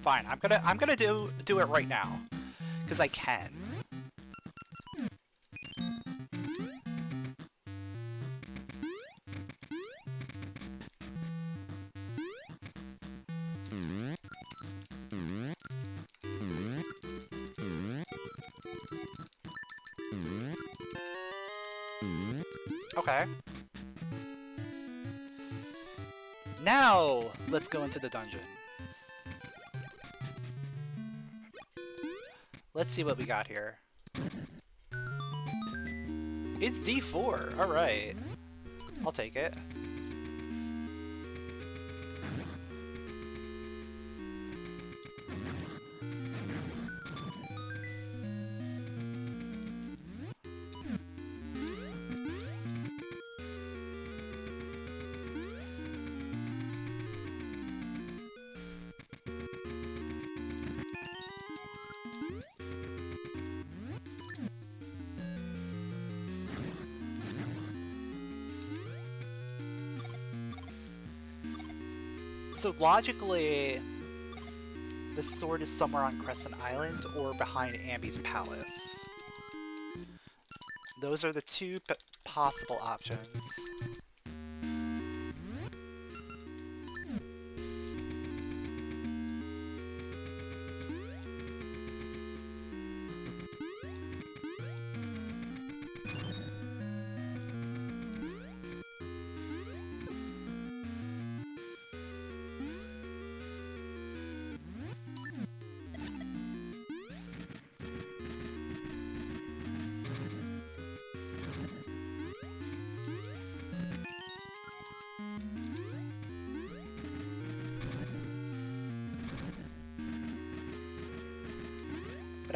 A: Fine, I'm gonna do it right now, because I can. Okay. Now, let's go into the dungeon. Let's see what we got here. It's D4, alright. I'll take it. So logically, the sword is somewhere on Crescent Island or behind Ambi's palace. Those are the two possible options.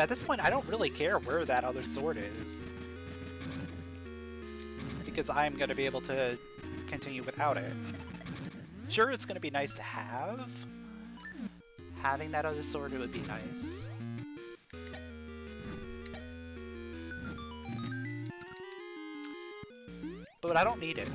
A: at this point, I don't really care where that other sword is. Because I'm going to be able to continue without it. Sure, it's going to be nice to have. Having that other sword, it would be nice. But I don't need it.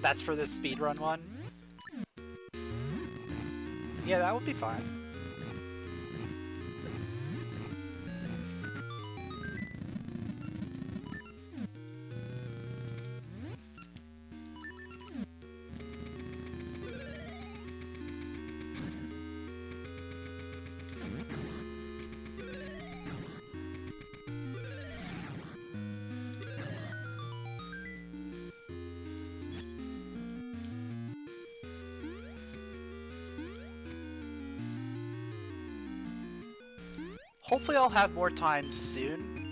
A: That's for this speedrun one? Yeah, that would be fine. Hopefully I'll have more time soon.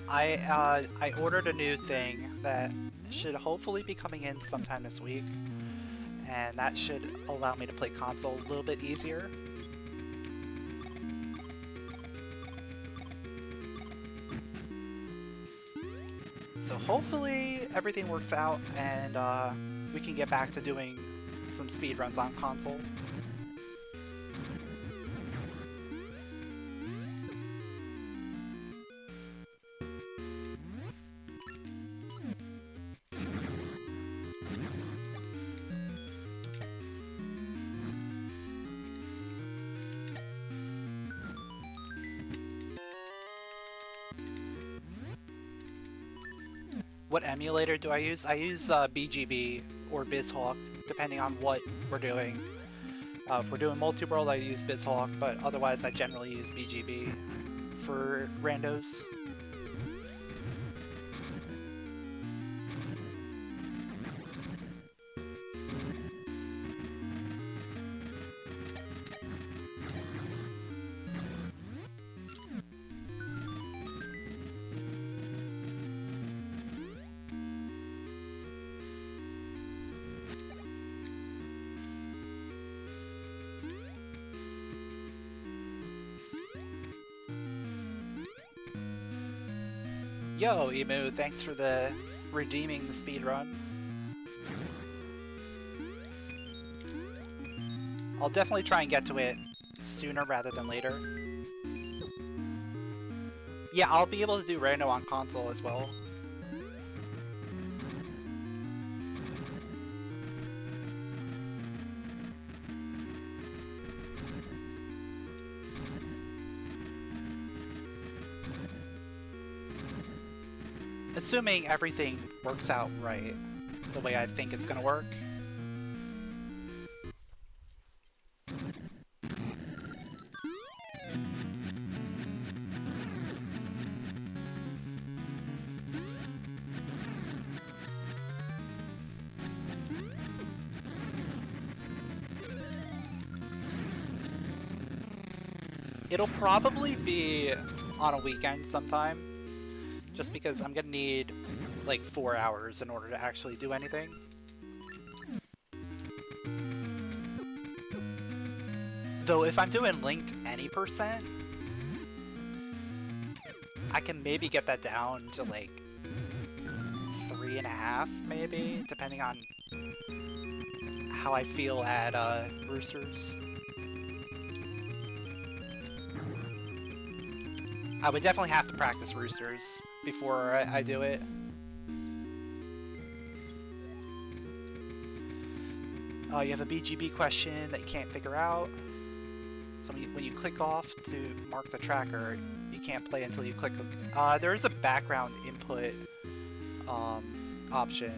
A: I ordered a new thing that should hopefully be coming in sometime this week, and that should allow me to play console a little bit easier. So hopefully everything works out and we can get back to doing some speedruns on console. What emulator do I use? I use BGB or BizHawk, depending on what we're doing. If we're doing multi-world, I use BizHawk, but otherwise I generally use BGB for randos. Yo, Emu, thanks for the redeeming the speedrun. I'll definitely try and get to it sooner rather than later. Yeah, I'll be able to do rando on console as well. Assuming everything works out right, the way I think it's gonna work. It'll probably be on a weekend sometime. Just because I'm gonna need like 4 hours in order to actually do anything. Though if I'm doing linked any percent, I can maybe get that down to like 3.5 maybe, depending on how I feel at Roosters. I would definitely have to practice Roosters before I do it. You have a BGB question that you can't figure out. So when you click off to mark the tracker, you can't play until you click. There is a background input option.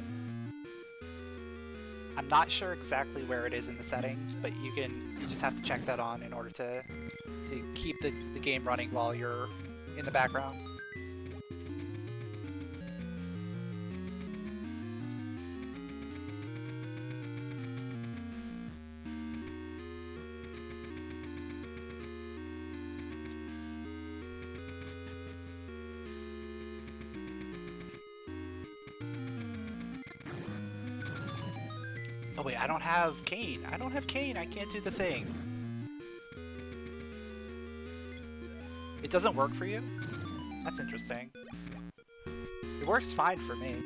A: I'm not sure exactly where it is in the settings, but you just have to check that on in order to keep the game running while you're in the background. Oh wait, I don't have cane. I don't have cane. I can't do the thing. It doesn't work for you? That's interesting. It works fine for me.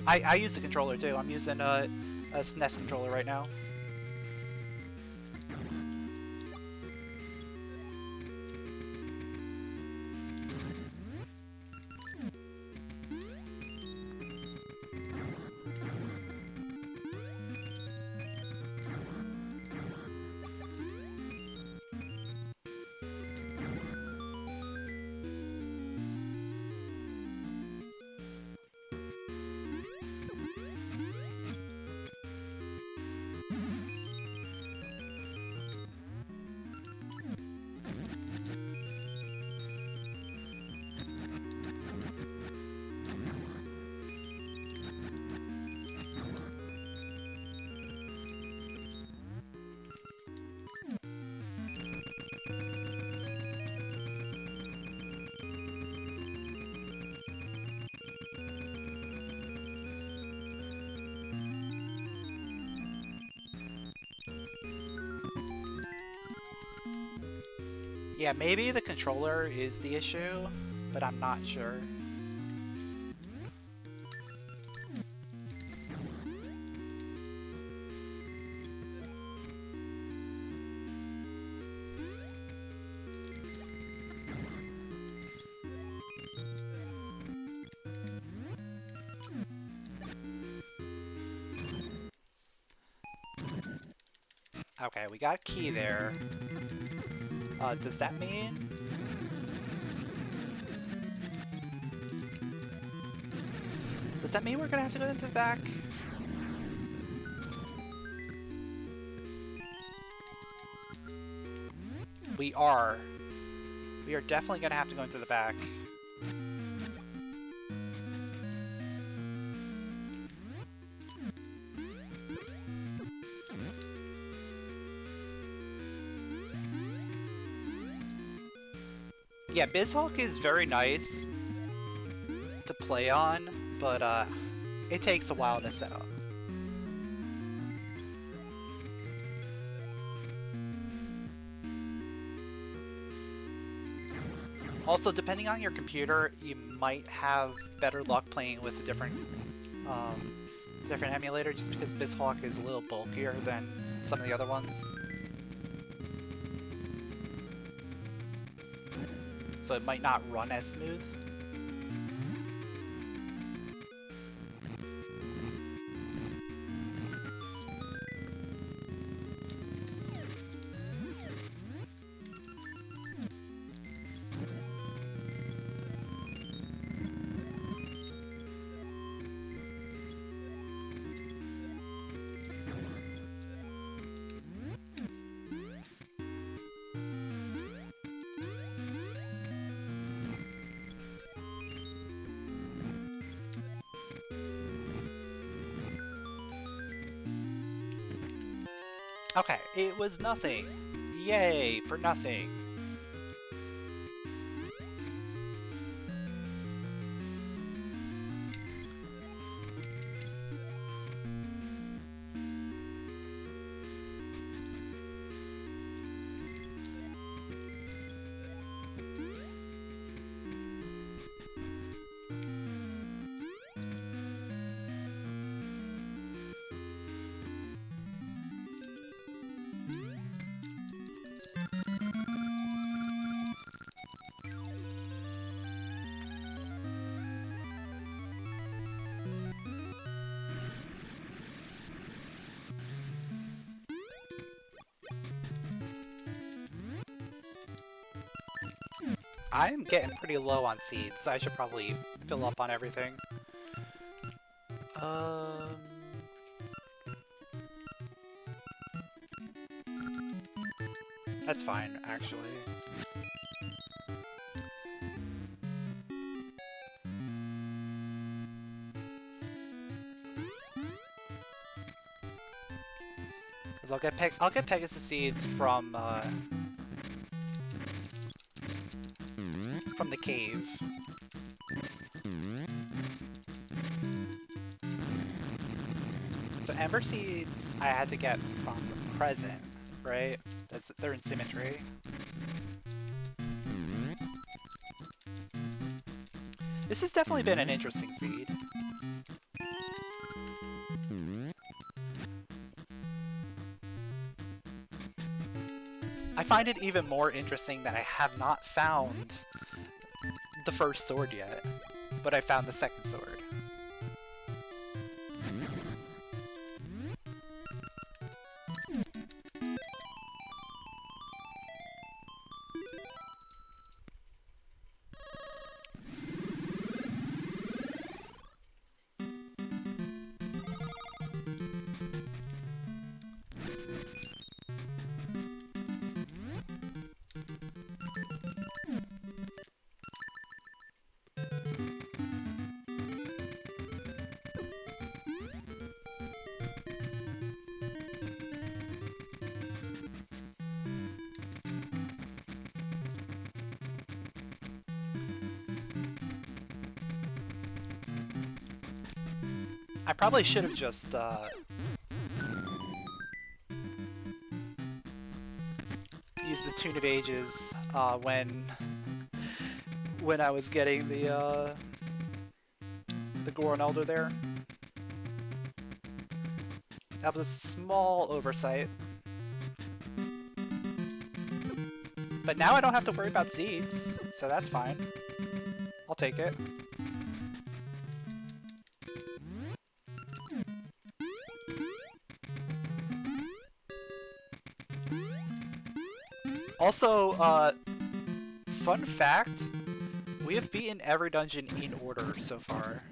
A: I use the controller too. I'm using a SNES controller right now. Yeah, maybe the controller is the issue, but I'm not sure. Okay, we got a key there. Does that mean... Does that mean we're gonna have to go into the back? We are. We are definitely gonna have to go into the back. Yeah, Bizhawk is very nice to play on, but it takes a while to set up. Also, depending on your computer, you might have better luck playing with a different emulator, just because Bizhawk is a little bulkier than some of the other ones. So it might not run as smooth. Okay, it was nothing. Yay, for nothing. I'm getting pretty low on seeds, so I should probably fill up on everything. Um... That's fine, actually. Because I'll get Pegasus seeds from the cave. So Ember seeds I had to get from the present, right? They're in symmetry. This has definitely been an interesting seed. I find it even more interesting that I have not found the first sword yet, but I found the second sword. I probably should have just used the Tune of Ages when I was getting the Goron Elder there. That was a small oversight. But now I don't have to worry about seeds, so that's fine. I'll take it. Also, fun fact, we have beaten every dungeon in order so far.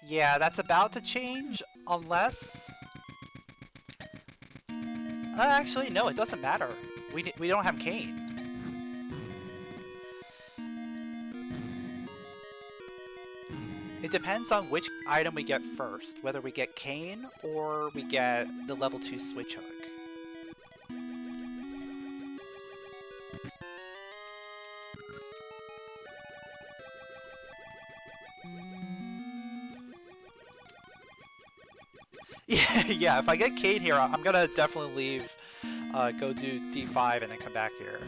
A: Yeah, that's about to change, unless... actually, no, it doesn't matter. We don't have Cain. It depends on which item we get first, whether we get Cain or we get the level 2 switch hook. Yeah, if I get Cain here, I'm gonna definitely leave, go do D5 and then come back here.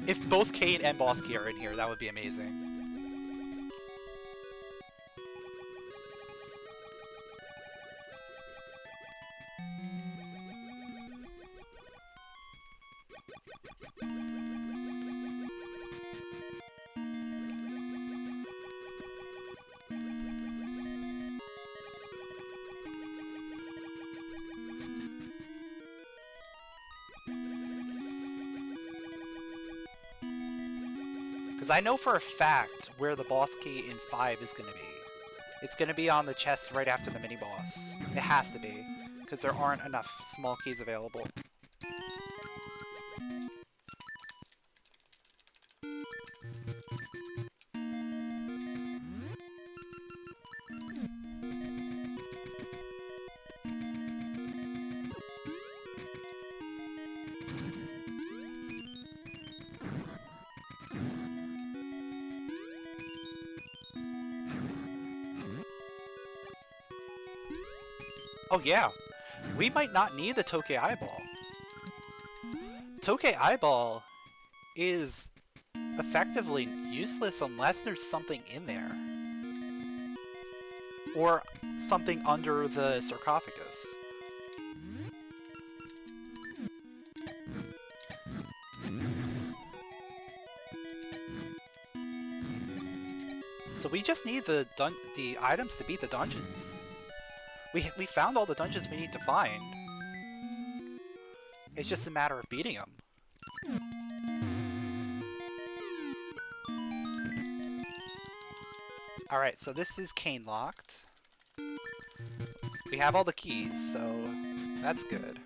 A: If both Cain and Boss Key are in here, that would be amazing. Because I know for a fact where the boss key in 5 is going to be. It's going to be on the chest right after the mini-boss. It has to be, because there aren't enough small keys available. Oh yeah, we might not need the Tokei Eyeball. Tokei Eyeball is effectively useless unless there's something in there. Or something under the sarcophagus. So we just need the items to beat the dungeons. We found all the dungeons we need to find. It's just a matter of beating them. Alright, so this is cane locked. We have all the keys, so that's good.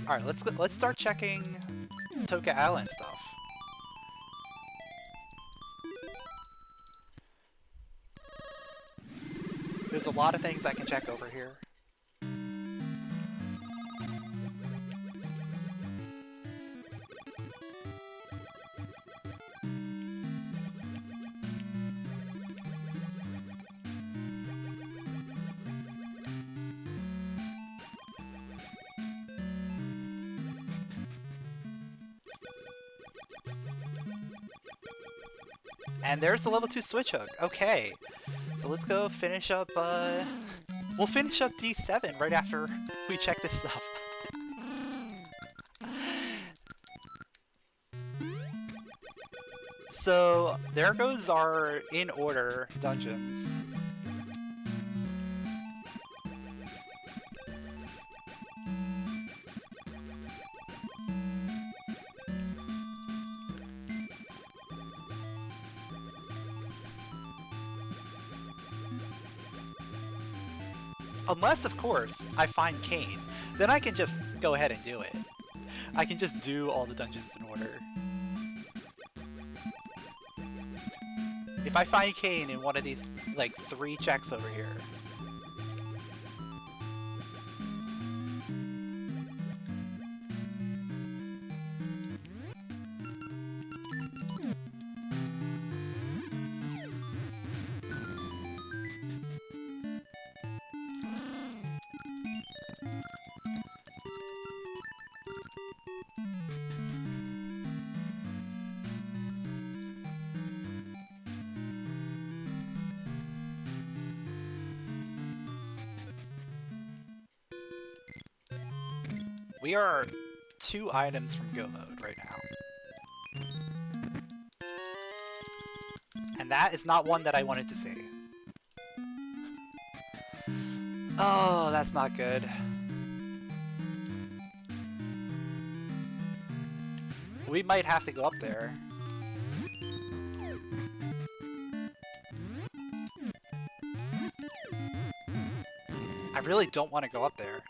A: Alright, let's start checking Toka Island stuff. There's a lot of things I can check over here. And there's the level 2 switch hook. Okay, so let's go finish up, we'll finish up D7 right after we check this stuff. So, there goes our in-order dungeons. Unless, of course, I find Cain. Then I can just go ahead and do it. I can just do all the dungeons in order. If I find Cain in one of these, like, 3 checks over here. We are 2 items from go mode right now. And that is not one that I wanted to see. Oh, that's not good. We might have to go up there. I really don't want to go up there.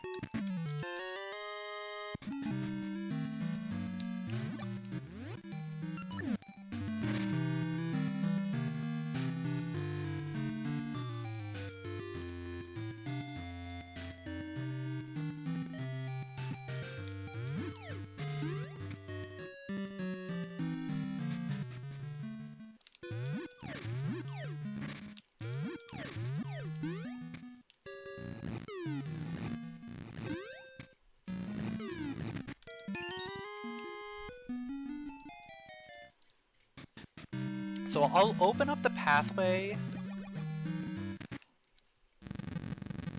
A: So I'll open up the pathway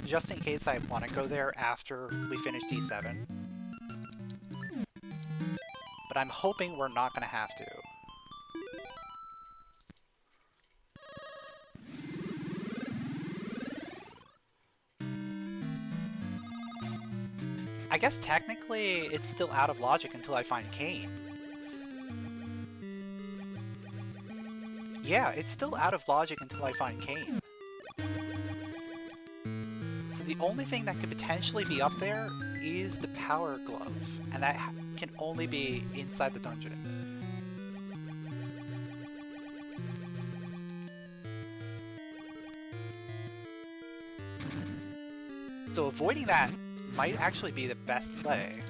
A: just in case I want to go there after we finish D7. But I'm hoping we're not going to have to. I guess technically it's still out of logic until I find Cain. Yeah, it's still out of logic until I find Cain. So the only thing that could potentially be up there is the power glove, and that can only be inside the dungeon. So avoiding that might actually be the best play.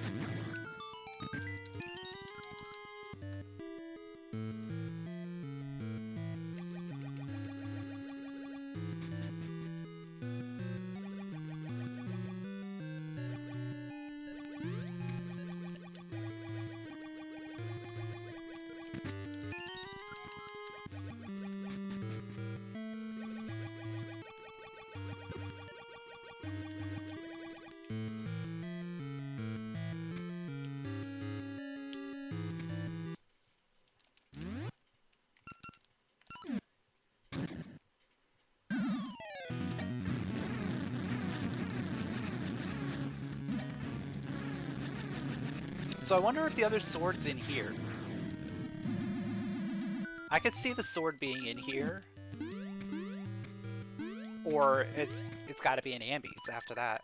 A: So I wonder if the other sword's in here. I could see the sword being in here. Or it's gotta be in Ambi's after that.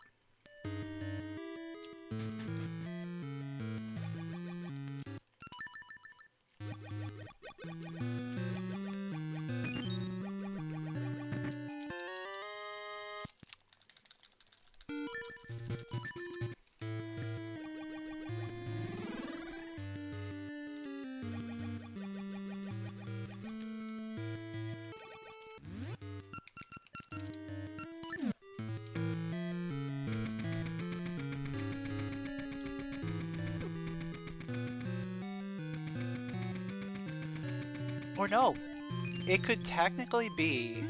A: Or no, it could technically be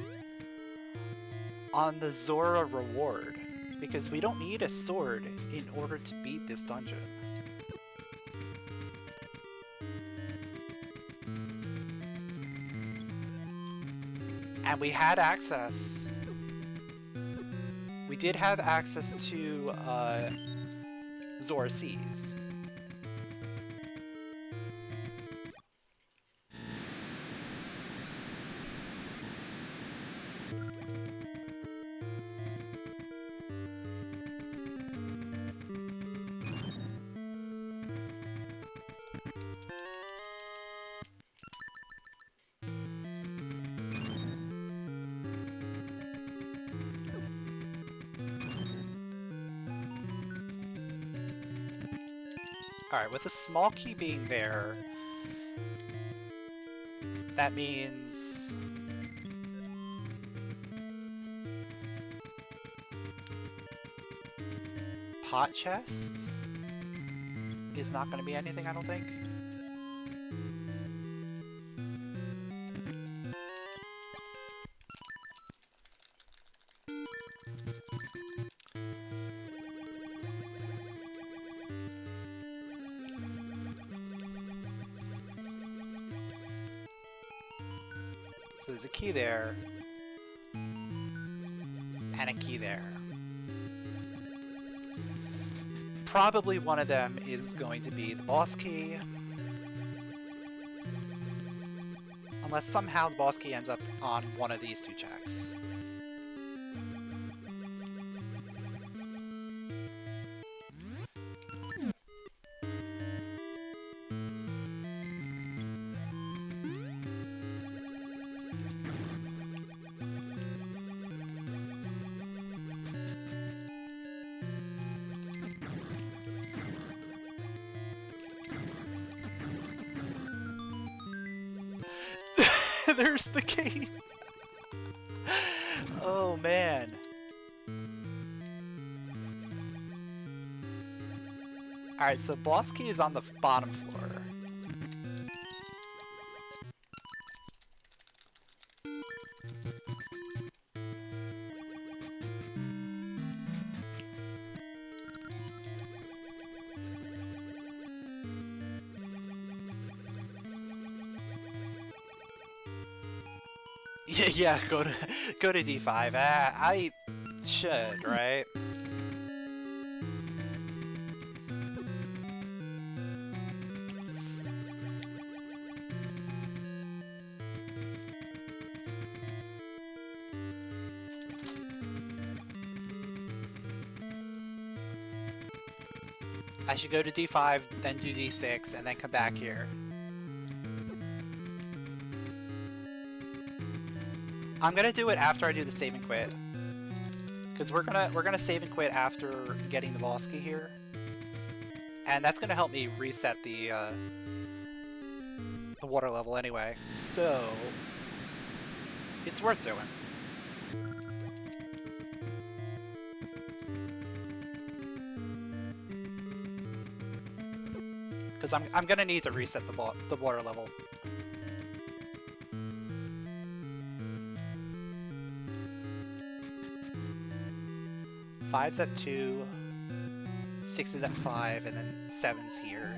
A: on the Zora reward, because we don't need a sword in order to beat this dungeon. And we had access. We did have access to Zora Seas. Alright, with the small key being there, that means pot chest is not going to be anything, I don't think. So there's a key there, and a key there. Probably one of them is going to be the boss key. Unless somehow the boss key ends up on one of these two checks. There's the key! Oh man. Alright, so boss key is on the bottom floor. Yeah, go to D5. I should, right? I should go to D5, then do D6, and then come back here. I'm gonna do it after I do the save and quit, because we're gonna save and quit after getting the boss key here, and that's gonna help me reset the water level anyway. So it's worth doing. Because I'm gonna need to reset the water level. Five's at 2, 6 is at 5, and then 7's here.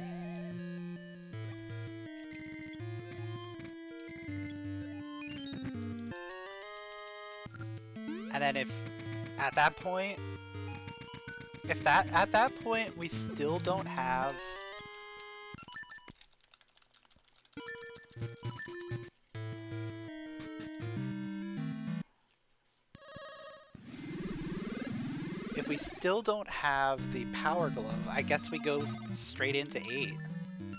A: And then if at that point we still don't have If we still don't have the power glove, I guess we go straight into 8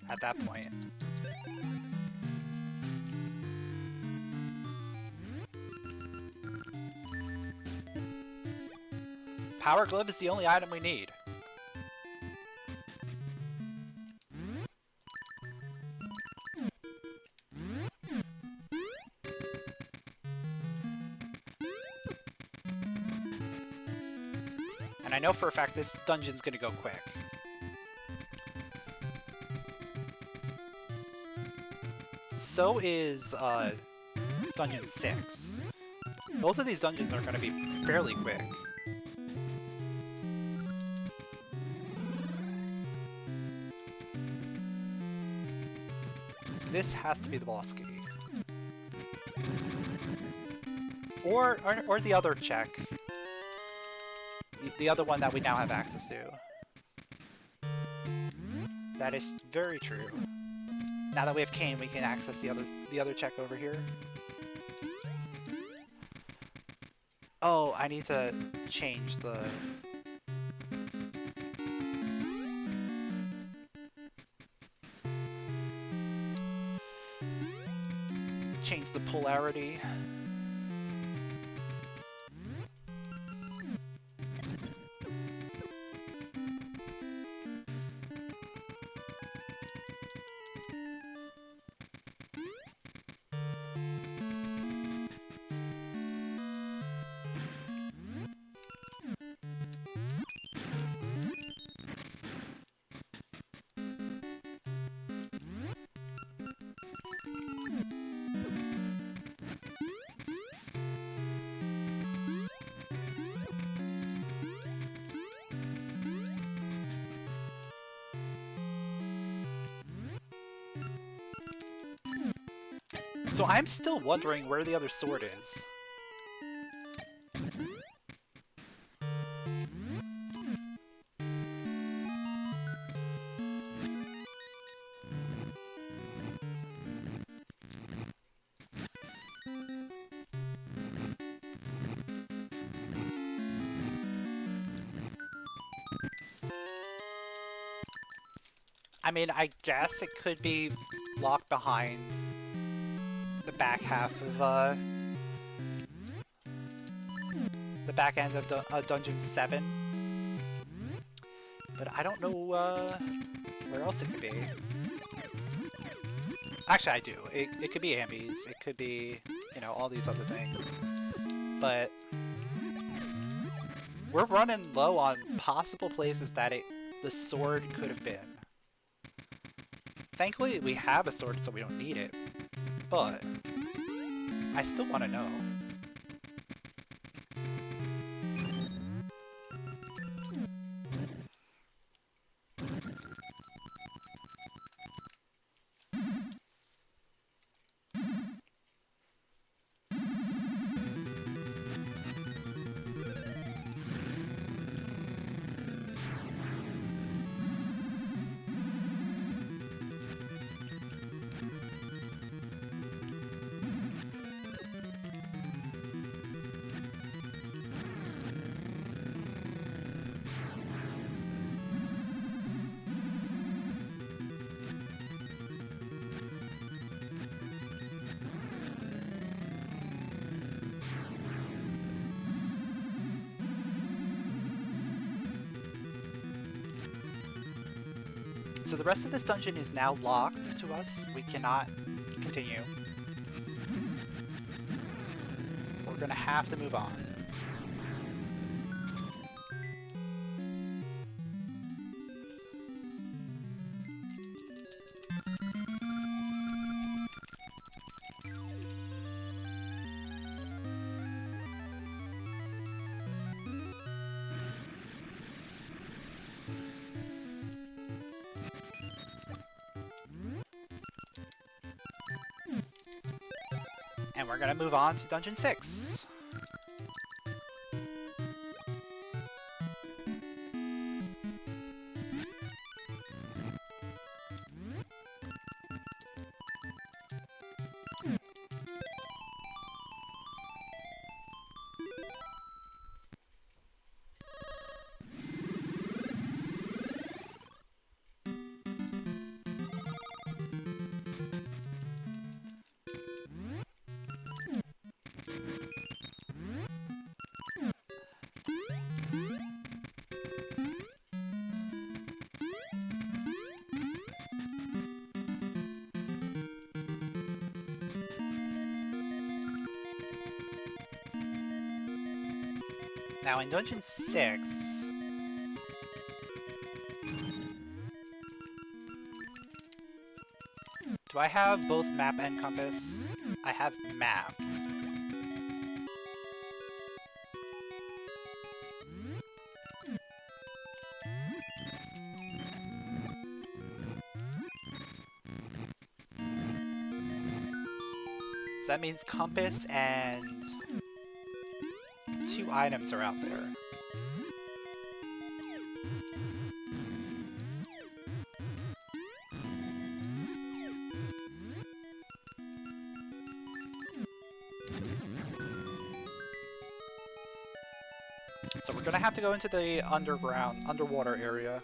A: at that point. Power glove is the only item we need. And I know for a fact this dungeon's gonna go quick. So is Dungeon 6. Both of these dungeons are gonna be fairly quick. This has to be the boss key. Or the other check. The other one that we now have access to. That is very true. Now that we have Cain, we can access the other check over here. Oh, I need to change the... change the polarity. So I'm still wondering where the other sword is. I mean, I guess it could be locked behind the back half of, the back end of Dungeon 7. But I don't know, where else it could be. Actually, I do. It could be Ambies, it could be, you know, all these other things. But we're running low on possible places that the sword could have been. Thankfully, we have a sword, so we don't need it. But I still want to know. So the rest of this dungeon is now locked to us. We cannot continue. We're gonna have to move on. And we're gonna move on to Dungeon 6. Now in Dungeon 6... do I have both map and compass? I have map. So that means compass and 2 items are out there. So we're gonna have to go into the underwater area.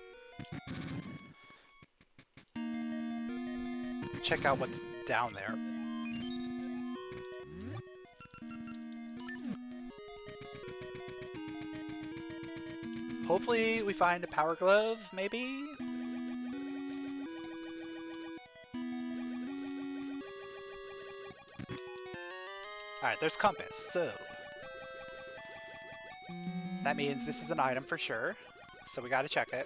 A: Check out what's down there. Hopefully we find a power glove, maybe? Alright, there's compass, so... that means this is an item for sure, so we gotta check it.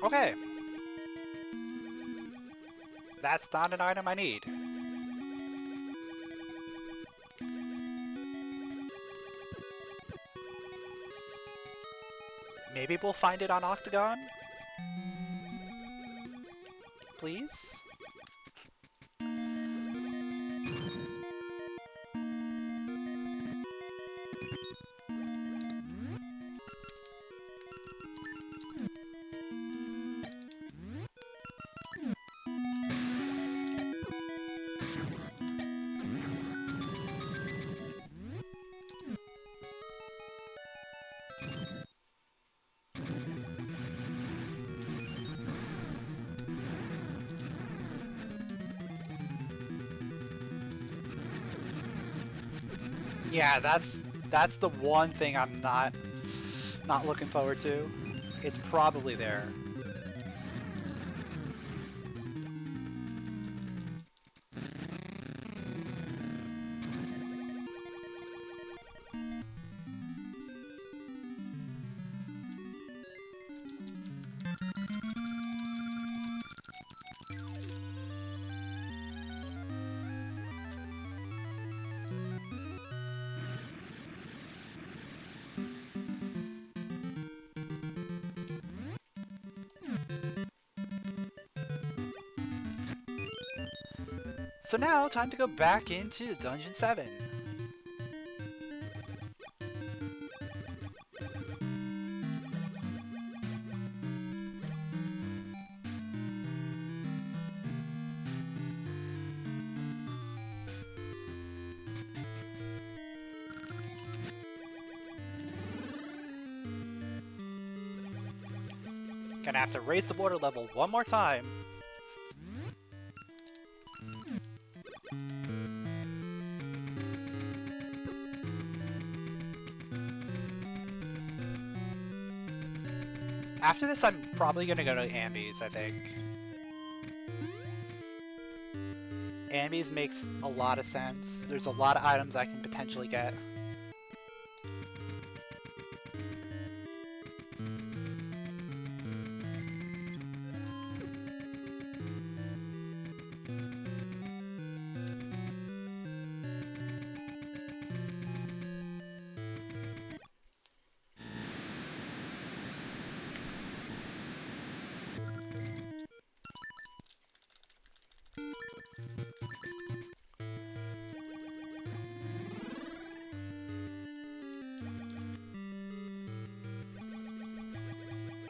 A: Okay. That's not an item I need. Maybe we'll find it on Octagon? Please? Yeah, that's the one thing I'm not looking forward to. It's probably there. So now, time to go back into Dungeon 7. Gonna have to raise the water level one more time. After this, I'm probably gonna go to Ambi's, I think. Ambi's makes a lot of sense. There's a lot of items I can potentially get.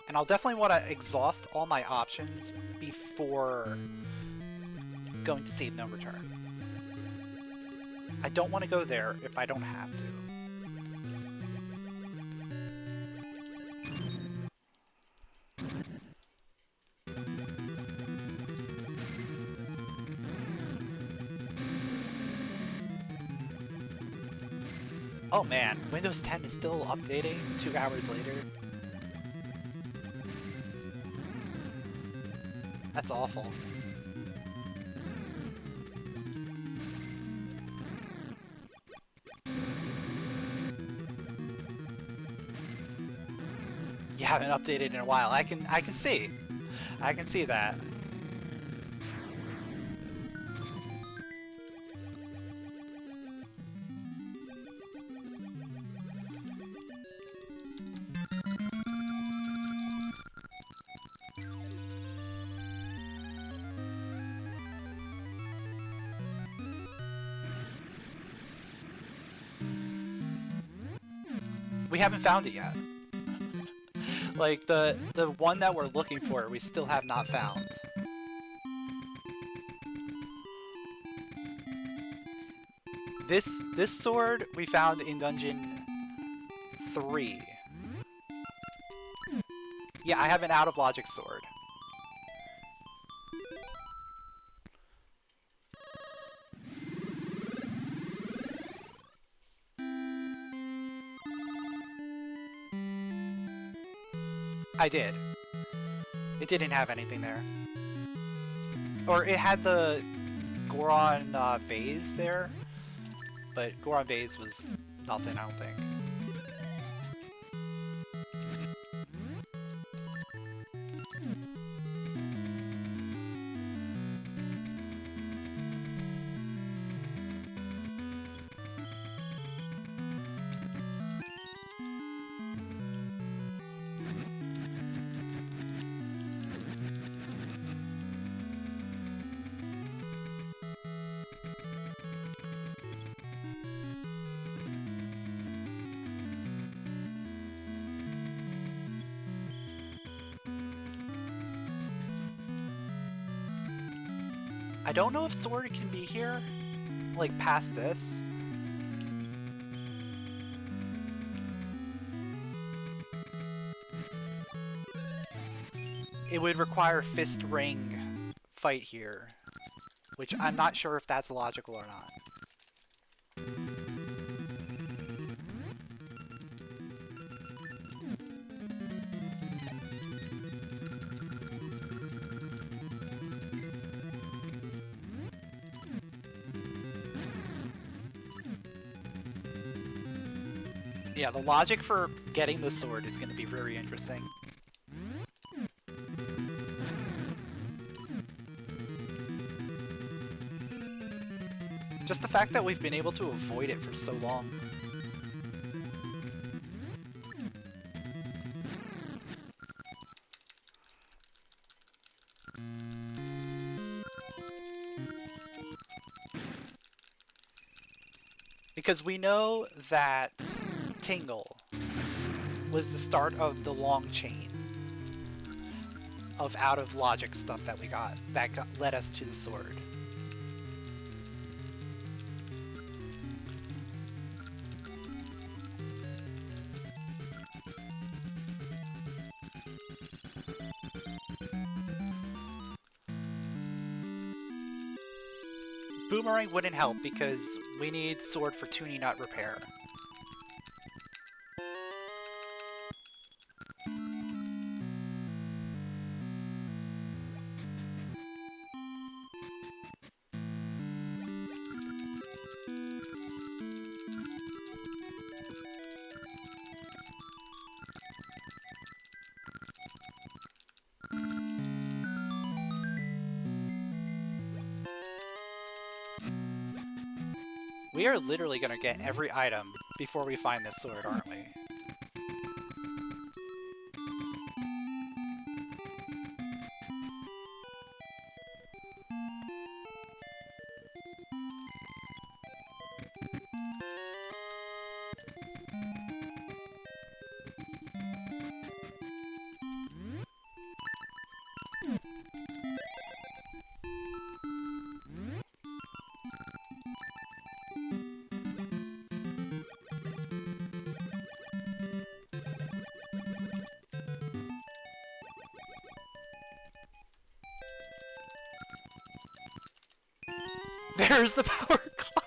A: And I'll definitely want to exhaust all my options before going to save no return. I don't want to go there if I don't have to. Oh man, Windows 10 is still updating 2 hours later. That's awful. You haven't updated in a while. I can see. I can see that. We haven't found it yet. Like, the one that we're looking for, we still have not found. This sword we found in Dungeon 3. Yeah, I have an out-of-logic sword. I did. It didn't have anything there. Or it had the Goron vase there, but Goron vase was nothing, I don't think. I don't know if sword can be here, like past this. It would require fist ring fight here, which I'm not sure if that's logical or not. Yeah, the logic for getting the sword is going to be very interesting. Just the fact that we've been able to avoid it for so long. Because we know that Tingle was the start of the long chain of out-of-logic stuff that we got that led us to the sword. Boomerang wouldn't help because we need sword for tuninut repair. We are literally gonna get every item before we find this sword, aren't we? There's the power glove.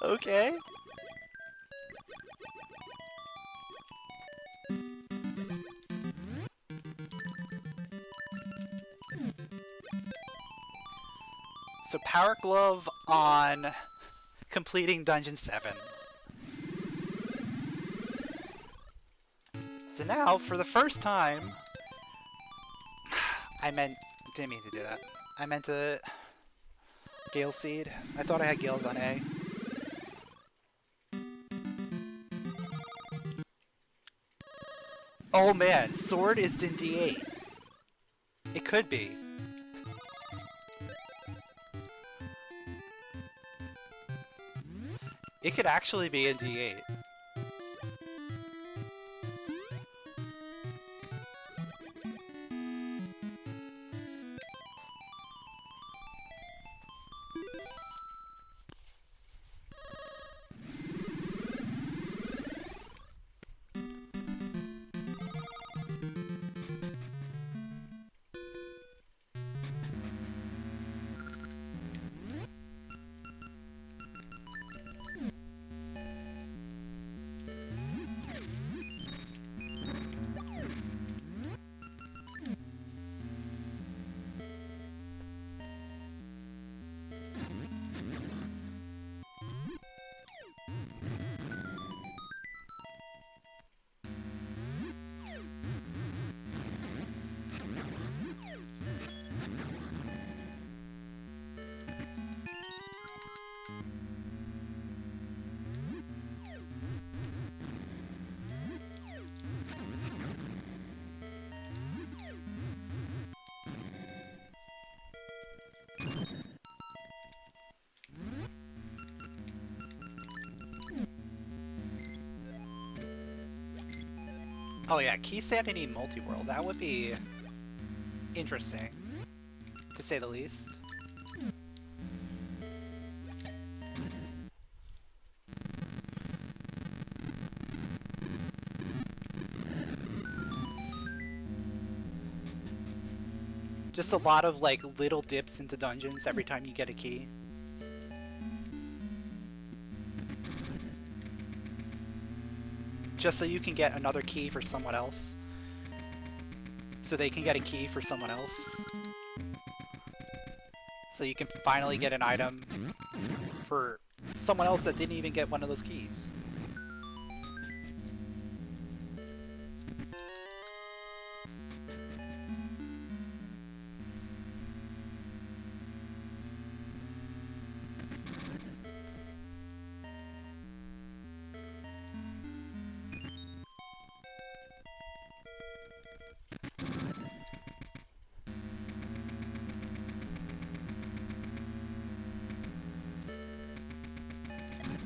A: Okay. So power glove on completing dungeon 7. So now, for the first time, didn't mean to do that. I meant to Gale Seed. I thought I had Gales on A. Oh man, sword is in D8. It could be. It could actually be in D8. Oh yeah, Key Sanity Multi-World. That would be interesting, to say the least. Just a lot of like little dips into dungeons every time you get a key. Just so you can get another key for someone else. So they can get a key for someone else. So you can finally get an item for someone else that didn't even get one of those keys.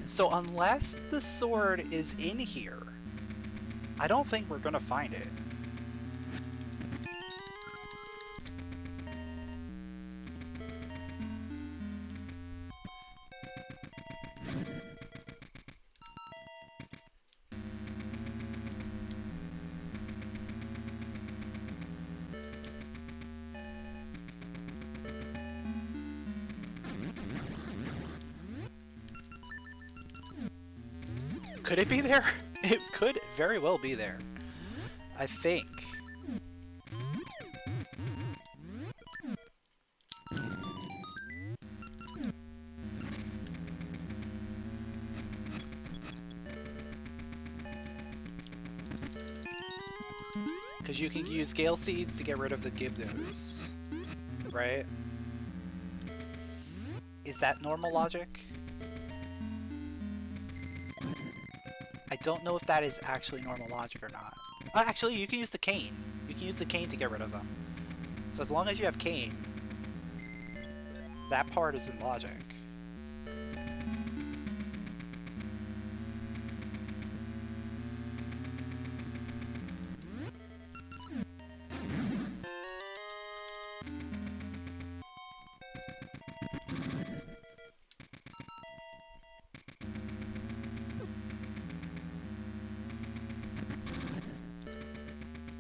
A: So unless the sword is in here, I don't think we're gonna find it. Could it be there? It could very well be there. I think. Because you can use Gale Seeds to get rid of the Gibdos, right? Is that normal logic? I don't know if that is actually normal logic or not. Actually, you can use the cane. You can use the cane to get rid of them. So as long as you have cane, that part is in logic.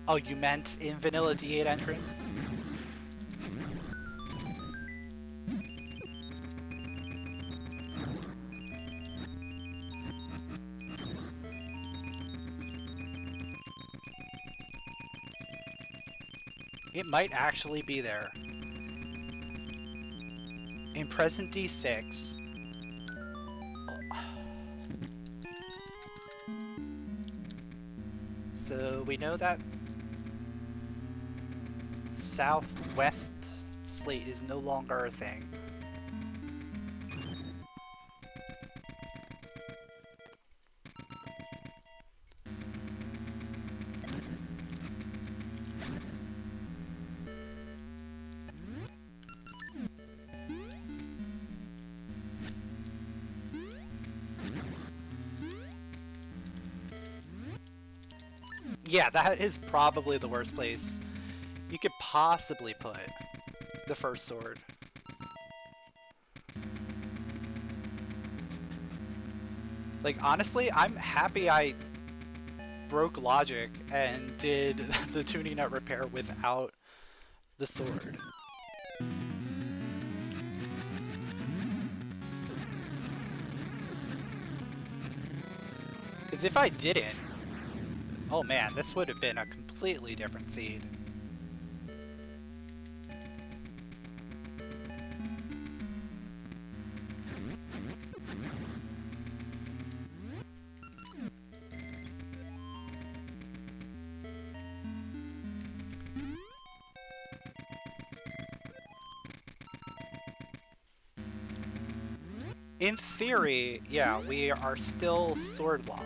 A: Oh, you meant in vanilla D8 entrance? It might actually be there. In present D6. So we know that southwest slate is no longer a thing. Yeah, that is probably the worst place you could possibly put the first sword. Like, honestly, I'm happy I broke logic and did the tuninut repair without the sword. Because if I didn't, oh man, this would have been a completely different seed. In theory, yeah, we are still sword locked.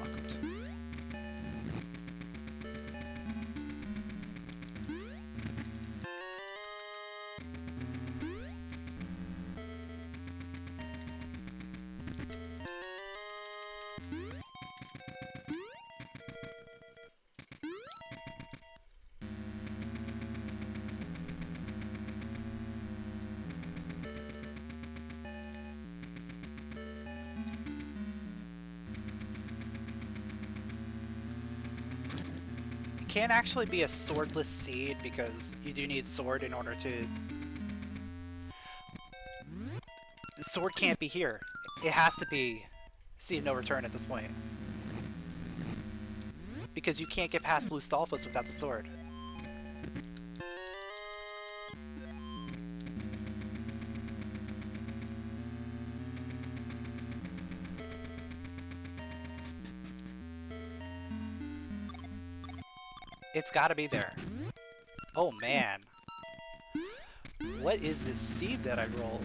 A: Can't actually be a swordless seed because you do need sword in order to... The sword can't be here. It has to be seed of no return at this point. Because you can't get past Blue Stalfos without the sword. It's gotta be there. Oh man. What is this seed that I rolled?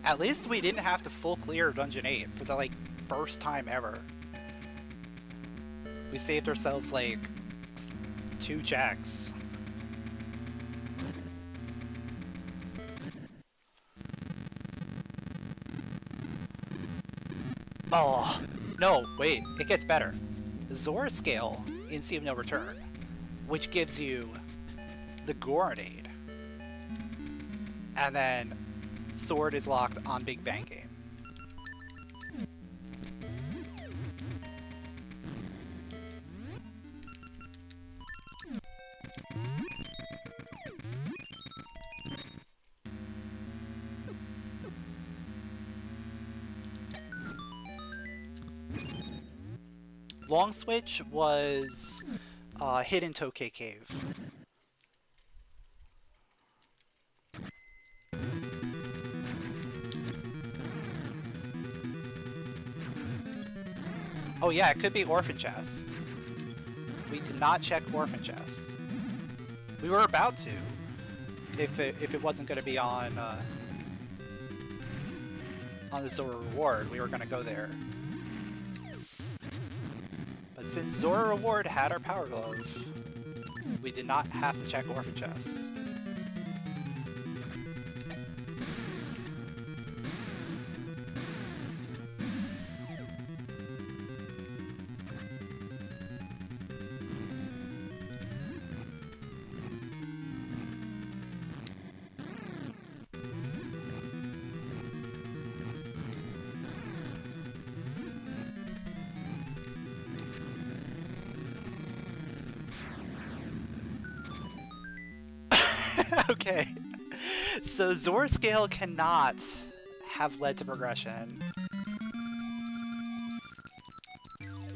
A: At least we didn't have to full clear Dungeon 8 for the, like, first time ever. We saved ourselves, like, 2 checks. Oh, no, wait, it gets better. Zora Scale in Sea of No Return, which gives you the Goronade. And then sword is locked on Big Bang Game. Long Switch was Hidden Tokay Cave. Oh yeah, it could be Orphan Chest. We did not check Orphan Chest. We were about to, if it wasn't going to be on the Zora Reward, we were going to go there. But since Zora Reward had our Power Glove, we did not have to check Orphan Chest. Okay. So Zora scale cannot have led to progression.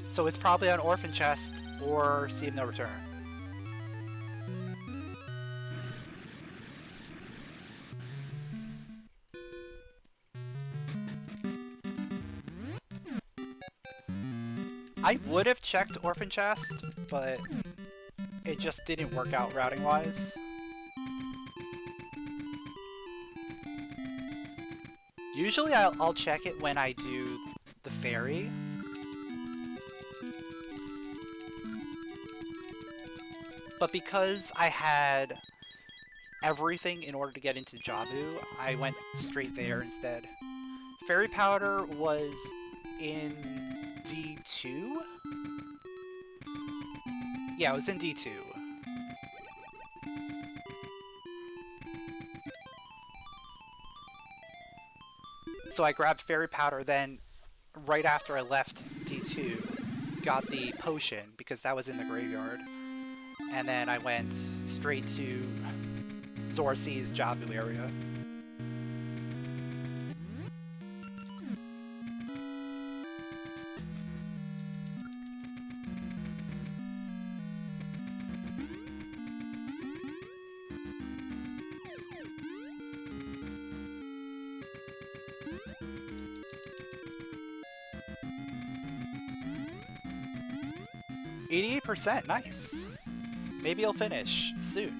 A: So it's probably on Orphan Chest or Sea of No Return. I would have checked Orphan Chest, but it just didn't work out routing-wise. Usually I'll check it when I do the ferry. But because I had everything in order to get into Jabu, I went straight there instead. Fairy Powder was in D2? Yeah, it was in D2. So I grabbed Fairy Powder, then right after I left D2, got the potion, because that was in the graveyard. And then I went straight to Zora C's Jabu area. %, nice. Maybe I'll finish soon.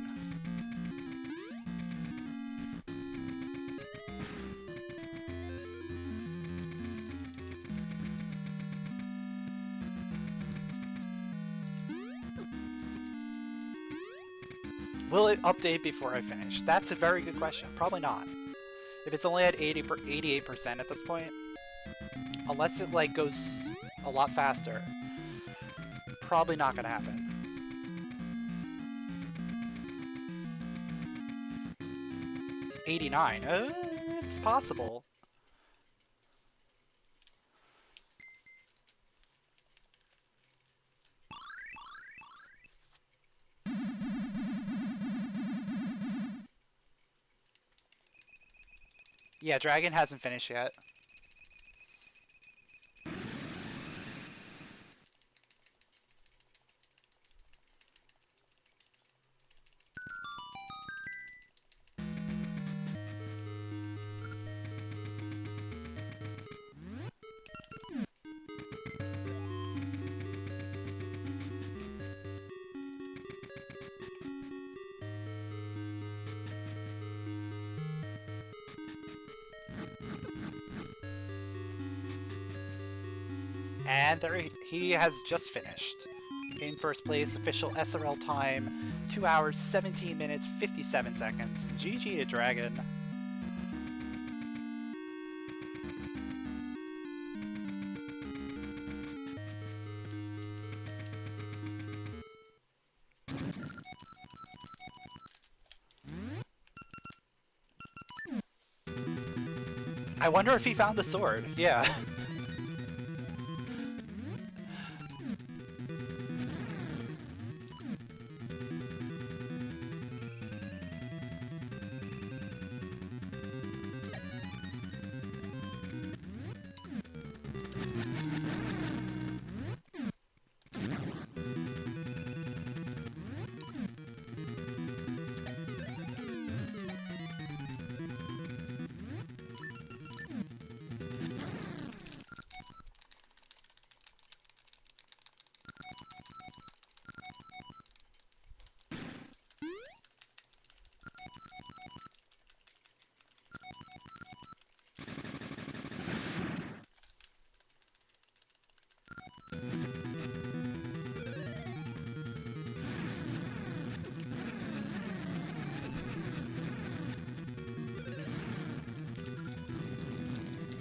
A: Will it update before I finish? That's a very good question. Probably not. If it's only at 88% at this point, unless it like goes a lot faster, probably not gonna happen. $89. It's possible. Yeah, Dragon hasn't finished yet. And there he has just finished. In first place, official SRL time, 2 hours, 17 minutes, 57 seconds. GG to Dragon. I wonder if he found the sword. Yeah.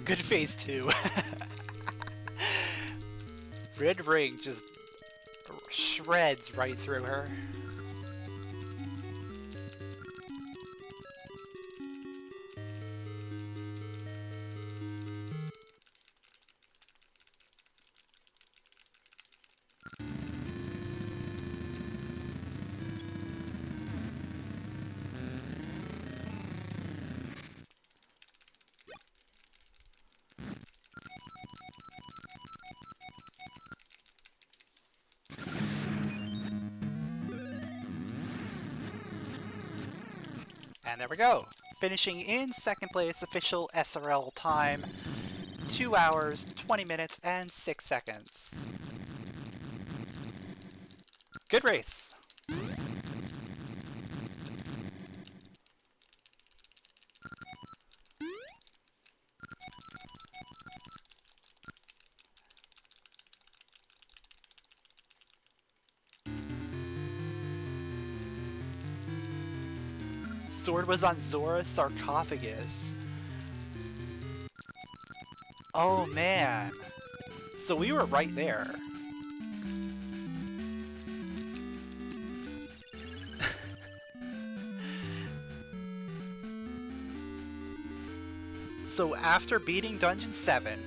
A: Good phase 2. Red Ring just shreds right through her. And there we go. Finishing in second place, official SRL time, 2 hours, 20 minutes, and 6 seconds. Good race. Sword was on Zora's sarcophagus. Oh man. So we were right there. So after beating Dungeon 7,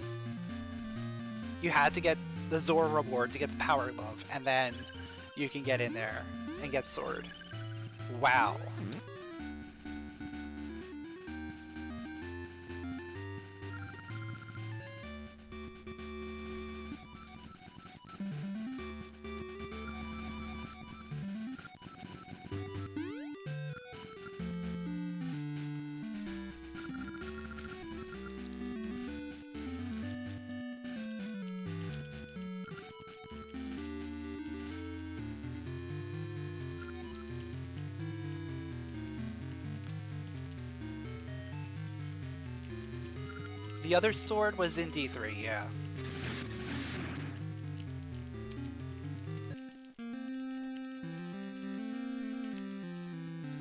A: you had to get the Zora reward to get the Power Glove, and then you can get in there and get Sword. Wow. The other sword was in D3, yeah.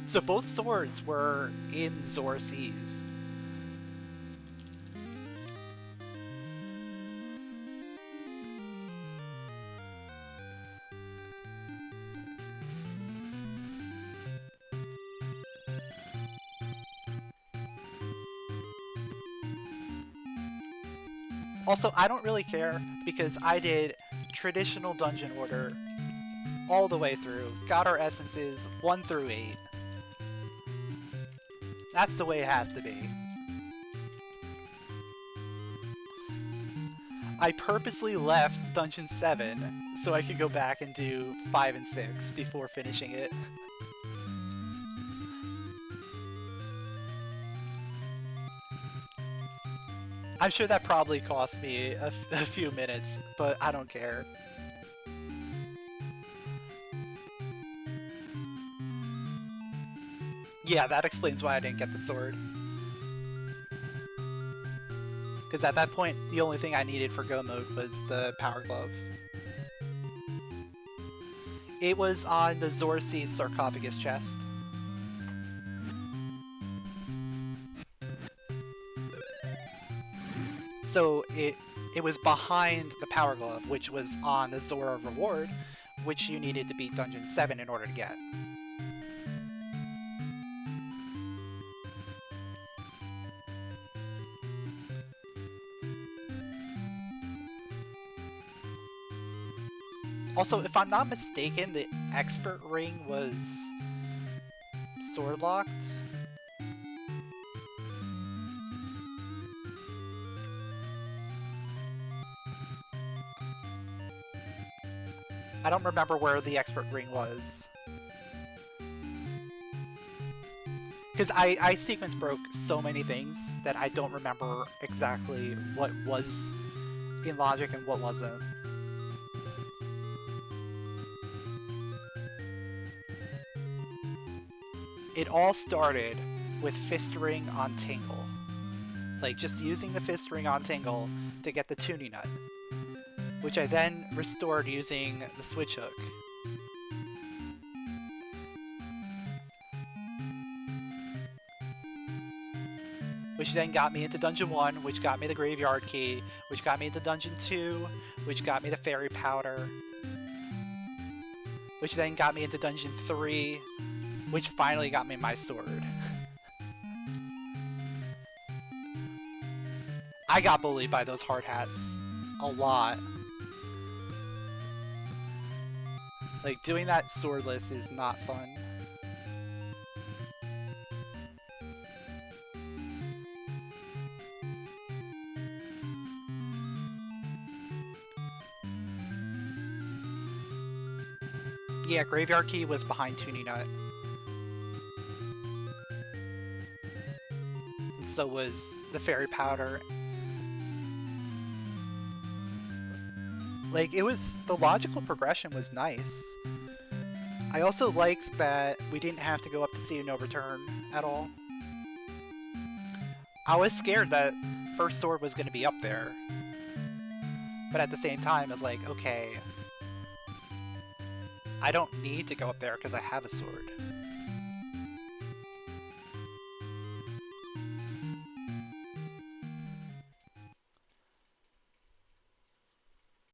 A: So both swords were in Zora Seas. Also, I don't really care because I did traditional dungeon order all the way through, got our essences 1 through 8. That's the way it has to be. I purposely left Dungeon 7 so I could go back and do 5 and 6 before finishing it. I'm sure that probably cost me a few minutes, but I don't care. Yeah, that explains why I didn't get the sword. Because at that point, the only thing I needed for go mode was the Power Glove. It was on the Zora Seas sarcophagus chest. So it was behind the Power Glove, which was on the Zora reward, which you needed to beat Dungeon 7 in order to get. Also, if I'm not mistaken, the expert ring was sword locked. I don't remember where the expert ring was. Because I sequence broke so many things that I don't remember exactly what was in logic and what wasn't. It all started with fist ring on Tingle. Like, just using the fist ring on Tingle to get the tuninut, which I then restored using the switch hook. Which then got me into Dungeon 1, which got me the Graveyard Key, which got me into Dungeon 2, which got me the Fairy Powder, which then got me into Dungeon 3, which finally got me my sword. I got bullied by those hard hats a lot. Like, doing that swordless is not fun. Yeah, Graveyard Key was behind tuninut. so was the fairy powder. Like, the logical progression was nice. I also liked that we didn't have to go up to Sea of No Return at all. I was scared that First Sword was going to be up there. But at the same time, it's like, okay, I don't need to go up there because I have a sword.